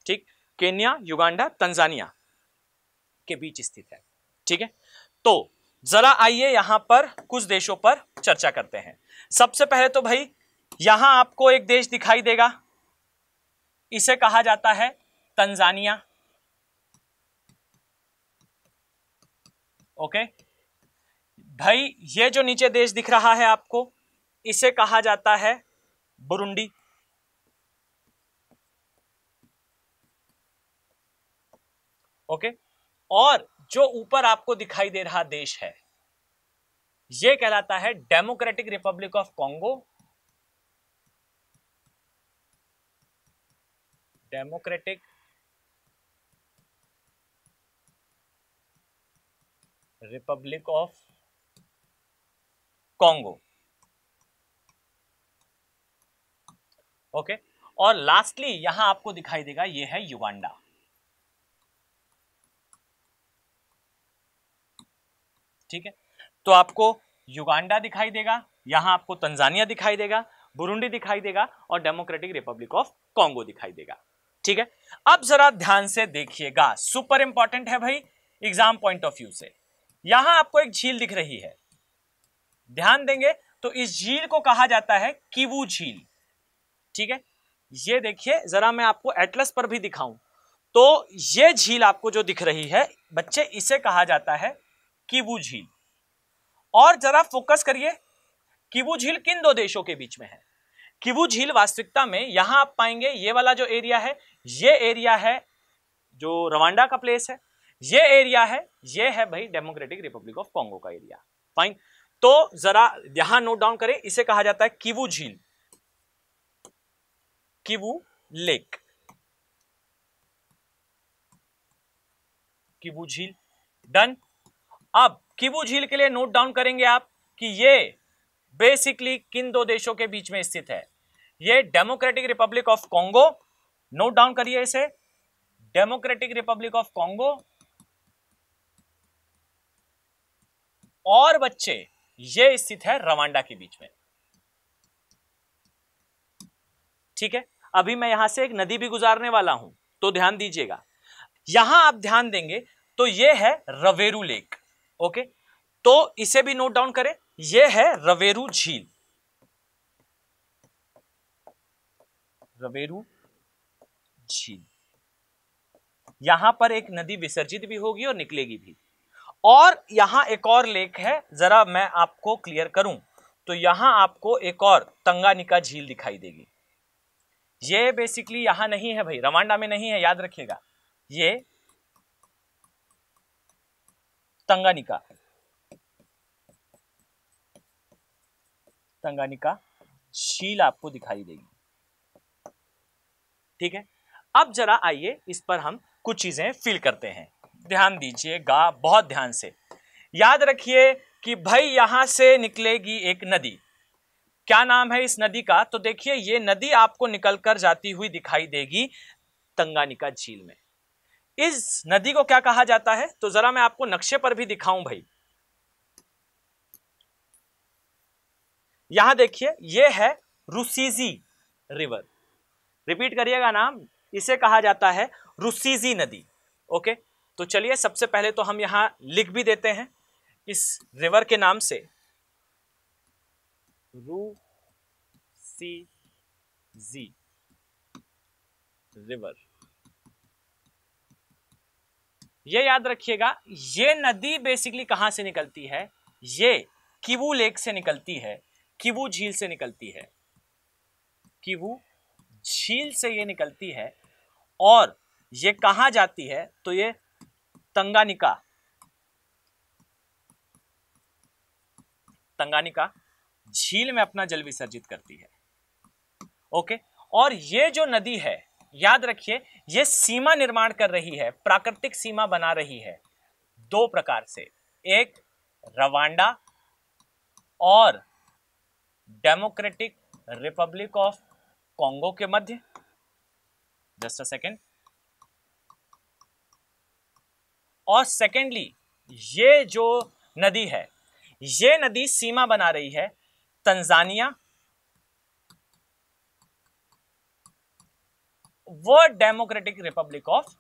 ठीक, केन्या, युगांडा, तंजानिया के बीच स्थित है। ठीक है, तो जरा आइए यहां पर कुछ देशों पर चर्चा करते हैं। सबसे पहले तो भाई यहां आपको एक देश दिखाई देगा, इसे कहा जाता है तंजानिया। ओके भाई, ये जो नीचे देश दिख रहा है आपको, इसे कहा जाता है बुरुंडी। ओके, और जो ऊपर आपको दिखाई दे रहा देश है, यह कहलाता है democratic Republic of Congo. Democratic Republic of Congo. Okay, और लास्टली यहां आपको दिखाई देगा यह है युगांडा। ठीक है, तो आपको युगांडा दिखाई देगा, यहां आपको तंजानिया दिखाई देगा, बुरुंडी दिखाई देगा, और डेमोक्रेटिक रिपब्लिक ऑफ कॉन्गो दिखाई देगा। ठीक है, अब जरा ध्यान से देखिएगा, सुपर इंपॉर्टेंट है भाई एग्जाम पॉइंट ऑफ व्यू से। यहां आपको एक झील दिख रही है, ध्यान देंगे तो इस झील को कहा जाता है किवू झील। ठीक है, ये देखिए, जरा मैं आपको एटलस पर भी दिखाऊं तो ये झील आपको जो दिख रही है बच्चे, इसे कहा जाता है किवू झील। और जरा फोकस करिए, किवू झील किन दो देशों के बीच में है? किवू झील वास्तविकता में यहां आप पाएंगे ये वाला जो एरिया है, ये एरिया है जो रवांडा का प्लेस है, ये एरिया है, ये है भाई डेमोक्रेटिक रिपब्लिक ऑफ कॉन्गो का एरिया। फाइन, तो जरा यहां नोट डाउन करें, इसे कहा जाता है किवू झील, किवू लेक, किवू झील। डन। अब किवू झील के लिए नोट डाउन करेंगे आप कि ये बेसिकली किन दो देशों के बीच में स्थित है? ये democratic Republic of Congo, note down करिए इसे, डेमोक्रेटिक रिपब्लिक ऑफ कॉन्गो, और बच्चे ये स्थित है रवांडा के बीच में। ठीक है, अभी मैं यहां से एक नदी भी गुजारने वाला हूं, तो ध्यान दीजिएगा। यहां आप ध्यान देंगे तो ये है रवेरू लेक। ओके, तो इसे भी नोट डाउन करें, यह है रवेरू झील। रवेरू झील। यहां पर एक नदी विसर्जित भी होगी और निकलेगी भी। और यहां एक और लेक है, जरा मैं आपको क्लियर करूं तो यहां आपको एक और तंगानिका झील दिखाई देगी। ये बेसिकली यहां नहीं है भाई, रवांडा में नहीं है, याद रखिएगा, ये तंगानिका झील आपको दिखाई देगी। ठीक है, अब जरा आइए इस पर हम कुछ चीजें फील करते हैं। ध्यान दीजिएगा, बहुत ध्यान से याद रखिए कि भाई यहां से निकलेगी एक नदी। क्या नाम है इस नदी का? तो देखिए ये नदी आपको निकलकर जाती हुई दिखाई देगी तंगानिका झील में। इस नदी को क्या कहा जाता है? तो जरा मैं आपको नक्शे पर भी दिखाऊं भाई। यहां देखिए ये है रुसीजी रिवर। रिपीट करिएगा नाम, इसे कहा जाता है रुसीजी नदी। ओके, तो चलिए सबसे पहले तो हम यहां लिख भी देते हैं इस रिवर के नाम से, रुसीजी रिवर। ये याद रखिएगा, ये नदी बेसिकली कहां से निकलती है? ये किवू लेक से निकलती है, किवू झील से निकलती है, किवू झील से ये निकलती है। और ये कहां जाती है? तो ये तंगानिका झील में अपना जल विसर्जित करती है। ओके, और ये जो नदी है याद रखिए ये सीमा निर्माण कर रही है, प्राकृतिक सीमा बना रही है दो प्रकार से, एक रवांडा और डेमोक्रेटिक रिपब्लिक ऑफ कॉन्गो के मध्य। Just a second. और सेकेंडली ये जो नदी है, ये नदी सीमा बना रही है तंजानिया व डेमोक्रेटिक रिपब्लिक ऑफ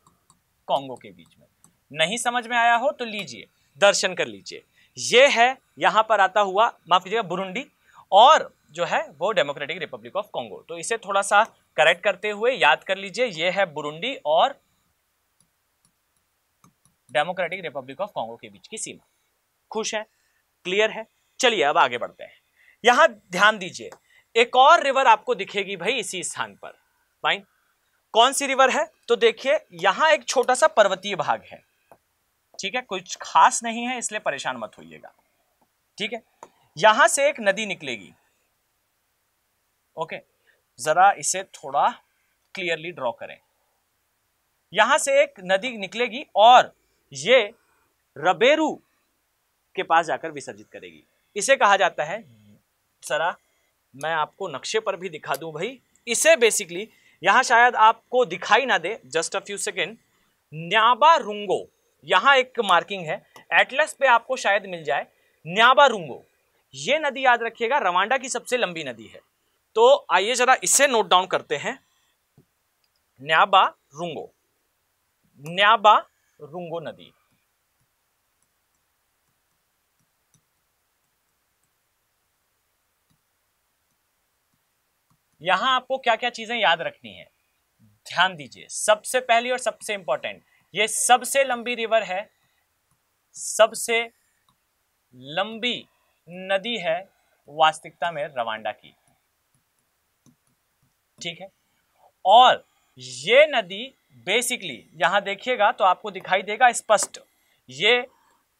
कॉन्गो के बीच में। नहीं समझ में आया हो तो लीजिए दर्शन कर लीजिए। ये है यहां पर आता हुआ, माफ कीजिएगा, बुरुंडी, और जो है वो डेमोक्रेटिक रिपब्लिक ऑफ कॉन्गो। तो इसे थोड़ा सा करेक्ट करते हुए याद कर लीजिए, ये है बुरुंडी और डेमोक्रेटिक रिपब्लिक ऑफ कॉन्गो के बीच की सीमा। खुश है? क्लियर है? चलिए अब आगे बढ़ते हैं। यहां ध्यान दीजिए, एक और रिवर आपको दिखेगी भाई इसी स्थान पर। फाइन, कौन सी रिवर है? तो देखिए यहां एक छोटा सा पर्वतीय भाग है। ठीक है, कुछ खास नहीं है इसलिए परेशान मत होइएगा। ठीक है, यहां से एक नदी निकलेगी। ओके, जरा इसे थोड़ा क्लियरली ड्रॉ करें। यहां से एक नदी निकलेगी और ये रबेरू के पास जाकर विसर्जित करेगी। इसे कहा जाता है, जरा मैं आपको नक्शे पर भी दिखा दूं भाई, इसे बेसिकली यहां शायद आपको दिखाई ना दे, जस्ट अ फ्यू सेकेंड, न्याबारुंगो, यहां एक मार्किंग है, एटलस पे आपको शायद मिल जाए न्याबारुंगो। ये नदी याद रखिएगा रवांडा की सबसे लंबी नदी है। तो आइए जरा इसे नोट डाउन करते हैं, न्याबारुंगो नदी। यहां आपको क्या क्या चीजें याद रखनी है, ध्यान दीजिए। सबसे पहली और सबसे इंपॉर्टेंट, ये सबसे लंबी रिवर है, सबसे लंबी नदी है वास्तविकता में रवांडा की। ठीक है, और ये नदी बेसिकली यहां देखिएगा तो आपको दिखाई देगा स्पष्ट, ये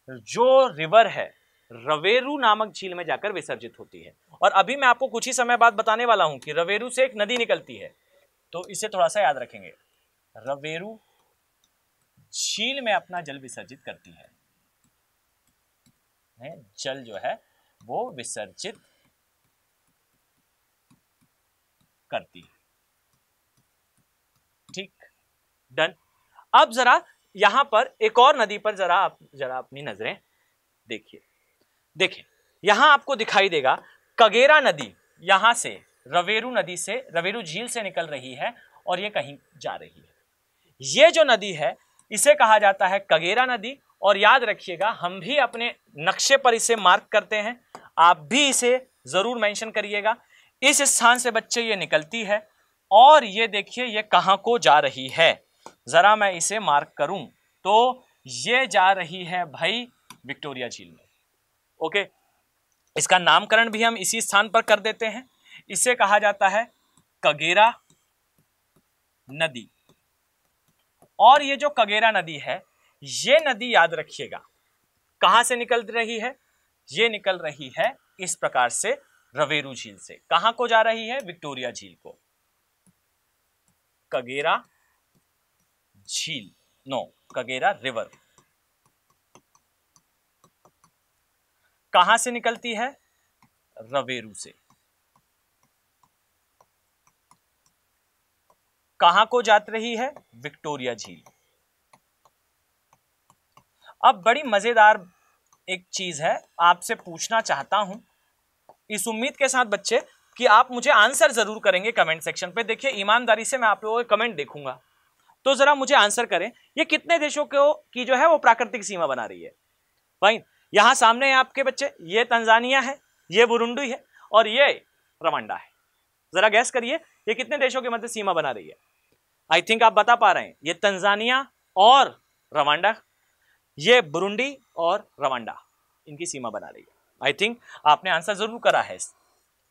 जो रिवर है रवेरू नामक झील में जाकर विसर्जित होती है। और अभी मैं आपको कुछ ही समय बाद बताने वाला हूं कि रवेरू से एक नदी निकलती है, तो इसे थोड़ा सा याद रखेंगे। रवेरू झील में अपना जल विसर्जित करती है, जल जो है वो विसर्जित करती है। ठीक, डन। अब जरा यहां पर एक और नदी पर जरा अपनी नजरें देखिए। देखिए यहां आपको दिखाई देगा कगेरा नदी, यहां से रवेरू नदी से, रवेरू झील से निकल रही है और ये कहीं जा रही है। ये जो नदी है इसे कहा जाता है कगेरा नदी। और याद रखिएगा हम भी अपने नक्शे पर इसे मार्क करते हैं, आप भी इसे जरूर मेंशन करिएगा। इस स्थान से बच्चे ये निकलती है और ये देखिए ये कहां को जा रही है, जरा मैं इसे मार्क करूं तो ये जा रही है भाई विक्टोरिया झील में। ओके, इसका नामकरण भी हम इसी स्थान पर कर देते हैं, इसे कहा जाता है कगेरा नदी। और ये जो कगेरा नदी है, ये नदी याद रखिएगा कहां से निकल रही है, ये निकल रही है इस प्रकार से रवेरू झील से। कहां को जा रही है, विक्टोरिया झील को। कगेरा झील, नो कगेरा रिवर कहां से निकलती है, रवेरू से। कहां को जाती रही है, विक्टोरिया झील। अब बड़ी मजेदार एक चीज है, आपसे पूछना चाहता हूं इस उम्मीद के साथ बच्चे कि आप मुझे आंसर जरूर करेंगे कमेंट सेक्शन पे। देखिए ईमानदारी से मैं आप लोगों के कमेंट देखूंगा, तो जरा मुझे आंसर करें, ये कितने देशों को की जो है वो प्राकृतिक सीमा बना रही है। फाइन, यहां सामने है आपके बच्चे, ये तंजानिया है, ये बुरुंडी है और ये रवांडा है। जरा गैस करिए ये कितने देशों के मध्य सीमा बना रही है। आई थिंक आप बता पा रहे हैं, ये तंजानिया और रवांडा, ये बुरुंडी और रवांडा, इनकी सीमा बना रही है। आई थिंक आपने आंसर जरूर करा है।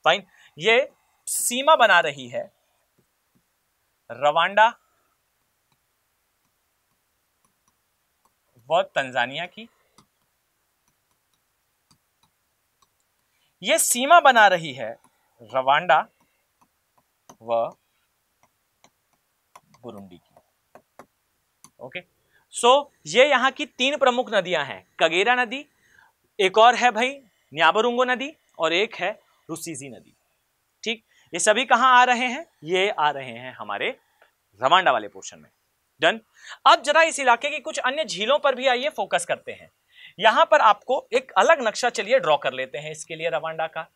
फाइन, ये सीमा बना रही है रवांडा व तंजानिया की, ये सीमा बना रही है रवांडा व बुरुंडी की। ओके, सो ये यहां की तीन प्रमुख नदियां हैं, कगेरा नदी, एक और है भाई न्याबरुंगो नदी और एक है रुसिजी नदी। ठीक, ये सभी कहां आ रहे हैं, ये आ रहे हैं हमारे रवांडा वाले पोर्शन में। डन। अब जरा इस इलाके की कुछ अन्य झीलों पर भी आइए फोकस करते हैं। यहां पर आपको एक अलग नक्शा चलिए ड्रॉ कर लेते हैं इसके लिए रवांडा का।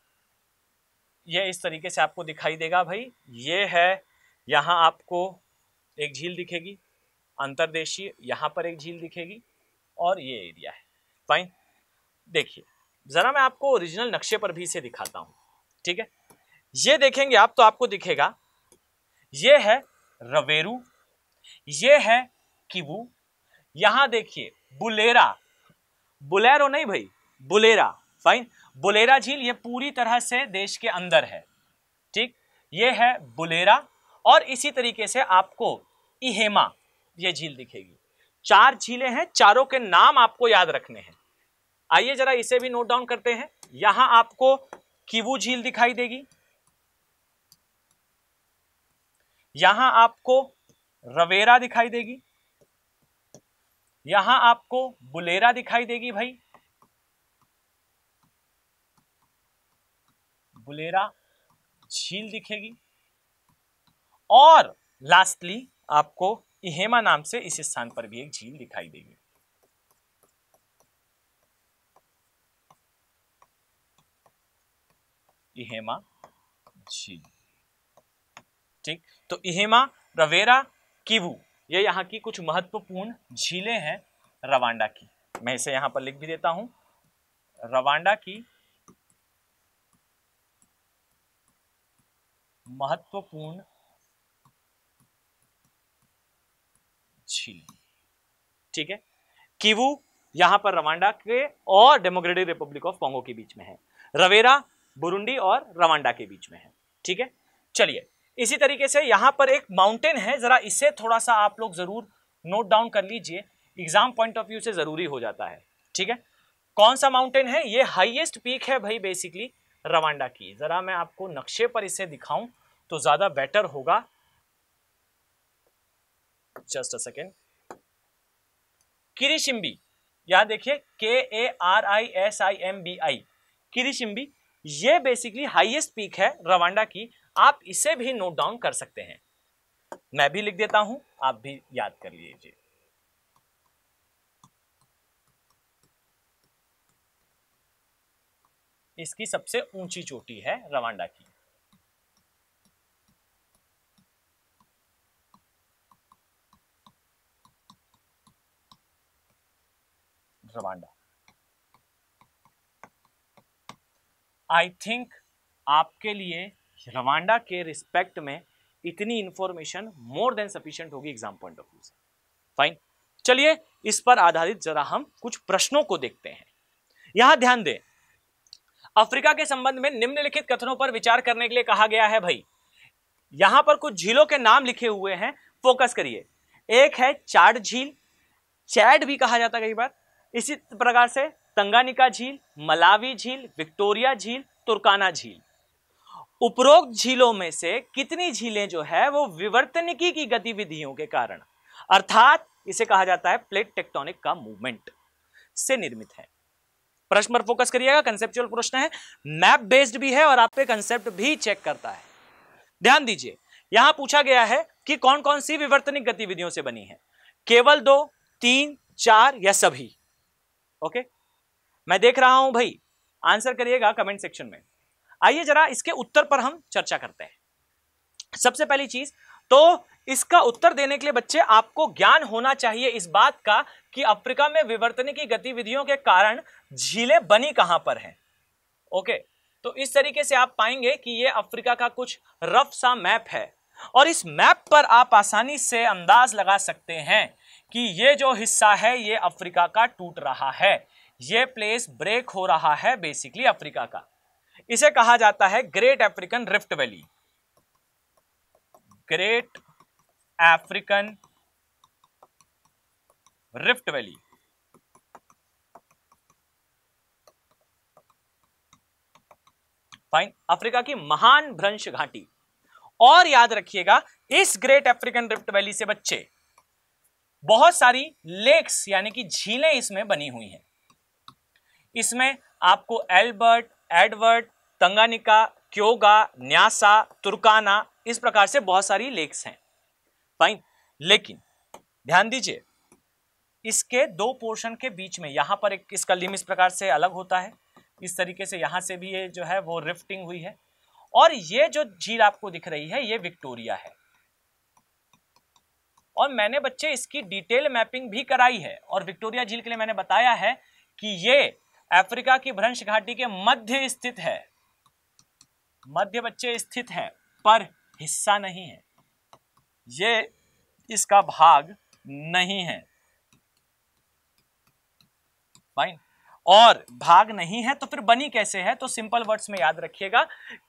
ये इस तरीके से आपको दिखाई देगा भाई, ये है, यहां आपको एक झील दिखेगी अंतर्देशीय, यहां पर एक झील दिखेगी और ये एरिया है। फाइन, देखिए जरा मैं आपको ओरिजिनल नक्शे पर भी इसे दिखाता हूं। ठीक है, ये देखेंगे आप तो आपको दिखेगा, ये है रवेरू, ये है किवू, यहां देखिए बुलेरा, बुलेरो नहीं भाई, बुलेरा। फाइन, बुलेरा झील ये पूरी तरह से देश के अंदर है। ठीक, ये है बुलेरा और इसी तरीके से आपको इहेमा ये झील दिखेगी। चार झीलें हैं, चारों के नाम आपको याद रखने हैं। आइए जरा इसे भी नोट डाउन करते हैं। यहां आपको किवू झील दिखाई देगी, यहां आपको रवेरा दिखाई देगी, यहां आपको बुलेरा दिखाई देगी भाई, बुलेरा झील दिखेगी और लास्टली आपको इहेमा नाम से इस स्थान पर भी एक झील दिखाई देगी। इहेमा झील। ठीक, तो इहेमा, रवेरा, किवू ये यहां की कुछ महत्वपूर्ण झीलें हैं रवांडा की। मैं इसे यहां पर लिख भी देता हूं, रवांडा की महत्वपूर्ण झील। ठीक है, किवू यहां पर रवांडा के और डेमोक्रेटिक रिपब्लिक ऑफ कॉन्गो के बीच में है, रवेरा बुरुंडी और रवांडा के बीच में है। ठीक है, चलिए इसी तरीके से यहां पर एक माउंटेन है, जरा इसे थोड़ा सा आप लोग जरूर नोट डाउन कर लीजिए, एग्जाम पॉइंट ऑफ व्यू से जरूरी हो जाता है। ठीक है, कौन सा माउंटेन है, ये हाईएस्ट पीक है भाई बेसिकली रवांडा की। जरा मैं आपको नक्शे पर इसे दिखाऊं तो ज्यादा बेटर होगा। जस्ट अ सेकेंड, किरिशिम्बी, यहां देखिए KARISIMBI, किरिशिम्बी, ये बेसिकली हाईएस्ट पीक है रवांडा की। आप इसे भी नोट डाउन कर सकते हैं, मैं भी लिख देता हूं, आप भी याद कर लीजिए। इसकी सबसे ऊंची चोटी है रवांडा की। रवांडा, आई थिंक आपके लिए रवांडा के रिस्पेक्ट में इतनी इंफॉर्मेशन मोर देन सफिशिएंट होगी एग्जाम पॉइंट ऑफ व्यू से। फाइन, चलिए इस पर आधारित जरा हम कुछ प्रश्नों को देखते हैं। यहां ध्यान दें, अफ्रीका के संबंध में निम्नलिखित कथनों पर विचार करने के लिए कहा गया है। भाई यहां पर कुछ झीलों के नाम लिखे हुए हैं, फोकस करिए। एक है चाड झील, चैड भी कहा जाता है कई बार, इसी प्रकार से तंगानिका झील, मलावी झील, विक्टोरिया झील, तुर्काना झील। उपरोक्त झीलों में से कितनी झीलें जो है वो विवर्तनिकी की गतिविधियों के कारण, अर्थात इसे कहा जाता है प्लेट टेक्टोनिक का मूवमेंट, से निर्मित है। प्रश्न पर फोकस करिएगा, कंसेप्चुअल प्रश्न है, मैप बेस्ड भी है और आप पे कंसेप्ट भी चेक करता है। ध्यान दीजिए, यहां पूछा गया है कि कौन कौन सी विवर्तनिक गतिविधियों से बनी है, केवल 2, 3, 4 या सभी। ओके, मैं देख रहा हूं भाई, आंसर करिएगा कमेंट सेक्शन में। आइए जरा इसके उत्तर पर हम चर्चा करते हैं। सबसे पहली चीज तो इसका उत्तर देने के लिए बच्चे आपको ज्ञान होना चाहिए इस बात का कि अफ्रीका में विवर्तनिकी गतिविधियों के कारण झीलें बनी कहां पर हैं। ओके, तो इस तरीके से आप पाएंगे कि ये अफ्रीका का कुछ रफ सा मैप है और इस मैप पर आप आसानी से अंदाज लगा सकते हैं कि ये जो हिस्सा है ये अफ्रीका का टूट रहा है, ये प्लेस ब्रेक हो रहा है बेसिकली अफ्रीका का। इसे कहा जाता है great African rift valley, great African rift valley. Fine, Africa की महान भ्रंश घाटी। और याद रखिएगा इस ग्रेट अफ्रीकन रिफ्ट वैली से बच्चे बहुत सारी लेक्स यानी कि झीलें इसमें बनी हुई हैं। इसमें आपको Albert, Edward, Tanganyika, Kyoga, Nyasa, Turkana, इस प्रकार से बहुत सारी लेक्स हैं। फाइन, लेकिन ध्यान दीजिए इसके 2 पोर्शन के बीच में यहां पर एक इसका लिम इस प्रकार से अलग होता है, इस तरीके से यहां से भी ये जो है वो रिफ्टिंग हुई है। और ये जो झील आपको दिख रही है ये विक्टोरिया है और मैंने बच्चे इसकी डिटेल मैपिंग भी कराई है और विक्टोरिया झील के लिए मैंने बताया है कि ये अफ्रीका की भ्रंश घाटी के मध्य स्थित है, मध्य बच्चे स्थित है पर हिस्सा नहीं है, ये इसका भाग नहीं है। फाइन, और भाग नहीं है तो फिर बनी कैसे है, तो सिंपल वर्ड्स में याद रखिएगा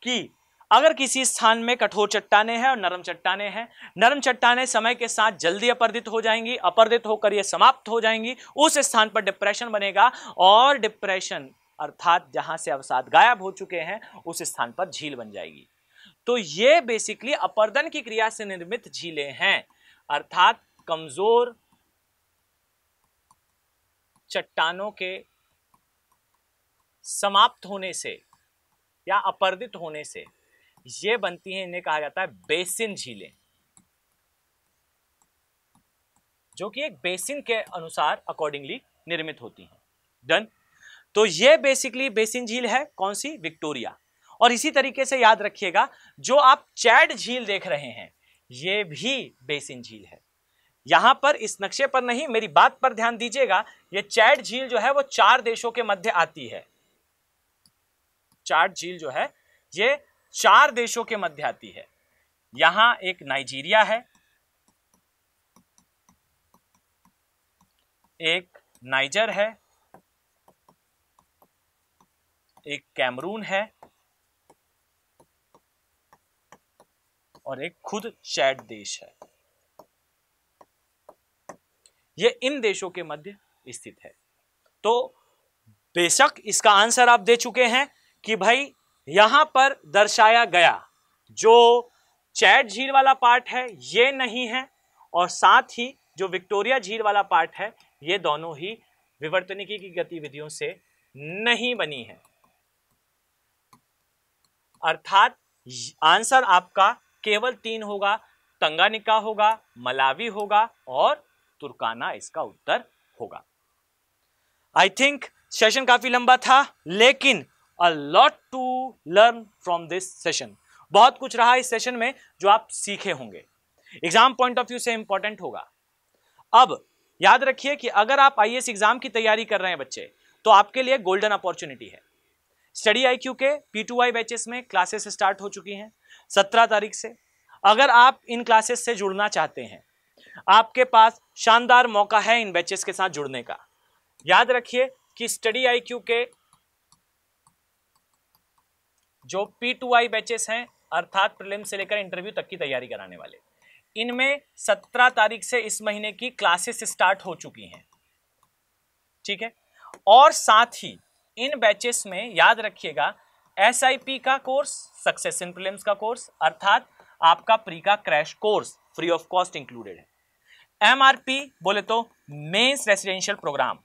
कि अगर किसी स्थान में कठोर चट्टाने हैं और नरम चट्टाने हैं, नरम चट्टाने समय के साथ जल्दी अपर्दित हो जाएंगी, अपर्दित होकर ये समाप्त हो जाएंगी, उस स्थान पर डिप्रेशन बनेगा और डिप्रेशन अर्थात जहां से अवसाद गायब हो चुके हैं उस स्थान पर झील बन जाएगी। तो ये बेसिकली अपर्दन की क्रिया से निर्मित झीलें हैं, अर्थात कमजोर चट्टानों के समाप्त होने से या अपर्दित होने से ये बनती हैं, इन्हें कहा जाता है बेसिन झीलें, जो कि एक बेसिन के अनुसार अकॉर्डिंगली निर्मित होती हैं। डन, तो ये बेसिकली बेसिन झील है, कौन सी, विक्टोरिया। और इसी तरीके से याद रखिएगा जो आप चैड झील देख रहे हैं ये भी बेसिन झील है। यहां पर इस नक्शे पर नहीं, मेरी बात पर ध्यान दीजिएगा, ये चैड झील जो है वो 4 देशों के मध्य आती है। चैड झील जो है ये 4 देशों के मध्य आती है। यहां एक नाइजीरिया है, एक नाइजर है, एक कैमरून है और एक खुद चैड देश है। ये इन देशों के मध्य स्थित है। तो बेशक इसका आंसर आप दे चुके हैं कि भाई यहां पर दर्शाया गया जो चैड झील वाला पार्ट है ये नहीं है और साथ ही जो विक्टोरिया झील वाला पार्ट है ये दोनों ही विवर्तनिकी की गतिविधियों से नहीं बनी है। अर्थात आंसर आपका केवल 3 होगा, तंगानिका होगा, मलावी होगा और तुर्काना इसका उत्तर होगा। आई थिंक सेशन काफी लंबा था लेकिन a lot to learn from this session। बहुत कुछ रहा इस सेशन में जो आप सीखे होंगे, एग्जाम पॉइंट ऑफ व्यू से इंपॉर्टेंट होगा। अब याद रखिए कि अगर आप आईएएस एग्जाम की तैयारी कर रहे हैं बच्चे तो आपके लिए गोल्डन अपॉर्चुनिटी है। स्टडी IQ के P2I बैचेस में क्लासेस स्टार्ट हो चुकी हैं 17 तारीख से। अगर आप इन क्लासेस से जुड़ना चाहते हैं, आपके पास शानदार मौका है इन बैचेस के साथ जुड़ने का। याद रखिए कि स्टडी IQ के जो P2I बैचेस हैं, अर्थात प्रीलिम्स से लेकर इंटरव्यू तक की तैयारी कराने वाले, इनमें 17 तारीख से इस महीने की क्लासेस स्टार्ट हो चुकी हैं, ठीक है। और साथ ही इन बैचेस में याद रखिएगा SIP का कोर्स, सक्सेस इन प्रीलिम्स का कोर्स, अर्थात आपका प्री का crash course free of cost included है। MRP बोले तो मेंस रेसिडेंशियल प्रोग्राम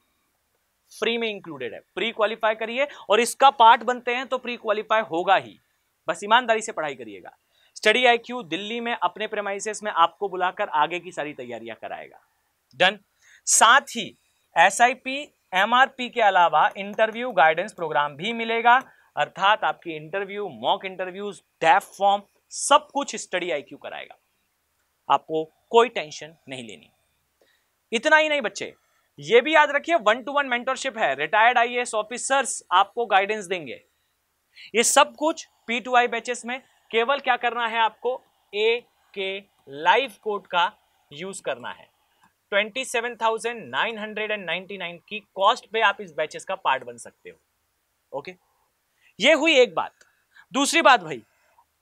फ्री में इंक्लूडेड है। प्री क्वालिफाई करिए और इसका पार्ट बनते हैं तो प्री क्वालिफाई होगा ही, बस ईमानदारी से पढ़ाई करिएगा। स्टडी IQ दिल्ली में अपने प्रेमाइसेस में आपको बुलाकर आगे की सारी तैयारियां कराएगा। डन। साथ ही SIP MRP के अलावा इंटरव्यू गाइडेंस प्रोग्राम भी मिलेगा, अर्थात आपकी इंटरव्यू, मॉक इंटरव्यूज, डैफ फॉर्म, सब कुछ स्टडी IQ कराएगा। आपको कोई टेंशन नहीं लेनी। इतना ही नहीं बच्चे, ये भी याद रखिए 1-to-1 मेंटरशिप है। रिटायर्ड IAS ऑफिसर्स आपको गाइडेंस देंगे। ये सब कुछ P2I बैचेस में केवल क्या करना है, आपको A के लाइव कोड का यूज करना है। 27,999 की कॉस्ट पे आप इस बैचेस का पार्ट बन सकते हो। ओके, ये हुई एक बात। दूसरी बात भाई,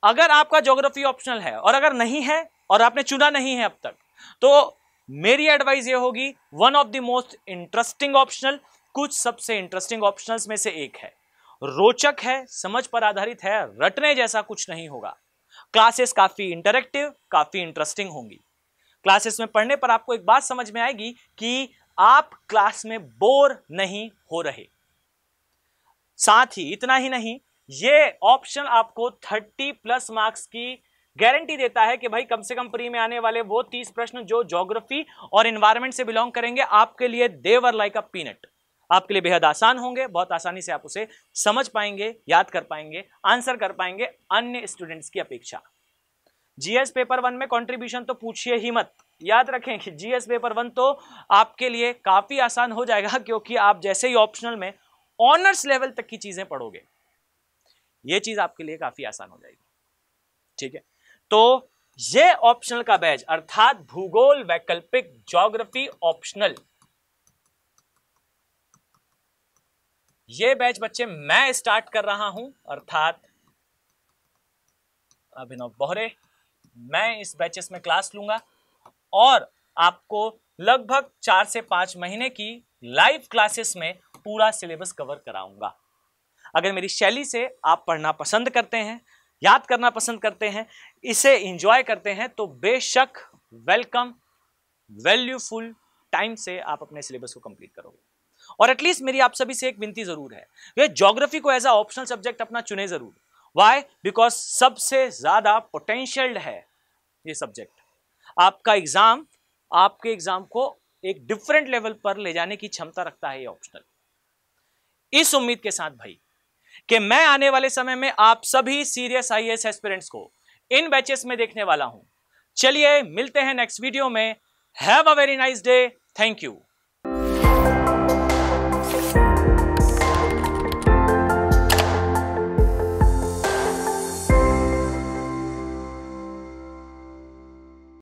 अगर आपका ज्योग्राफी ऑप्शनल है और अगर नहीं है और आपने चुना नहीं है अब तक, तो मेरी एडवाइस ये होगी, one of the most interesting optional, कुछ सबसे इंटरेस्टिंग ऑप्शनल्स में से एक है। रोचक है, समझ पर आधारित है, रटने जैसा कुछ नहीं होगा। क्लासेस काफी इंटरेक्टिव, काफी इंटरेस्टिंग होंगी। क्लासेस में पढ़ने पर आपको एक बात समझ में आएगी कि आप क्लास में बोर नहीं हो रहे। साथ ही इतना ही नहीं, ये ऑप्शन आपको 30+ मार्क्स की गारंटी देता है कि भाई कम से कम प्री में आने वाले वो 30 प्रश्न जो ज्योग्राफी और एनवायरनमेंट से बिलोंग करेंगे, आपके लिए देवर लाइक अ पीनट, आपके लिए बेहद आसान होंगे। बहुत आसानी से आप उसे समझ पाएंगे, याद कर पाएंगे, आंसर कर पाएंगे अन्य स्टूडेंट्स की अपेक्षा। GS पेपर 1 में कंट्रीब्यूशन तो पूछिए ही मत। याद रखें कि GS पेपर 1 तो आपके लिए काफी आसान हो जाएगा, क्योंकि आप जैसे ही ऑप्शनल में ऑनर्स लेवल तक की चीजें पढ़ोगे, ये चीज आपके लिए काफी आसान हो जाएगी, ठीक है। तो ये ऑप्शनल का बैच, अर्थात भूगोल वैकल्पिक ज्योग्राफी ऑप्शनल, ये बैच बच्चे मैं स्टार्ट कर रहा हूं, अर्थात अभिनव बोहरे, मैं इस बैचेस में क्लास लूंगा और आपको लगभग 4 से 5 महीने की लाइव क्लासेस में पूरा सिलेबस कवर कराऊंगा। अगर मेरी शैली से आप पढ़ना पसंद करते हैं, याद करना पसंद करते हैं, इसे एंजॉय करते हैं, तो बेशक वेलकम, वैल्यूफुल टाइम से आप अपने सिलेबस को कंप्लीट करोगे। और एटलीस्ट मेरी आप सभी से एक विनती जरूर है, ये ज्योग्राफी को एज अ ऑप्शनल सब्जेक्ट अपना चुने जरूर। वाई? बिकॉज सबसे ज्यादा पोटेंशियल्ड है ये सब्जेक्ट। आपका एग्जाम, आपके एग्जाम को एक डिफरेंट लेवल पर ले जाने की क्षमता रखता है ये ऑप्शनल। इस उम्मीद के साथ भाई कि मैं आने वाले समय में आप सभी सीरियस IAS एस्पिरेंट्स को इन बैचेस में देखने वाला हूं। चलिए मिलते हैं नेक्स्ट वीडियो में। Have a very nice day. Thank you.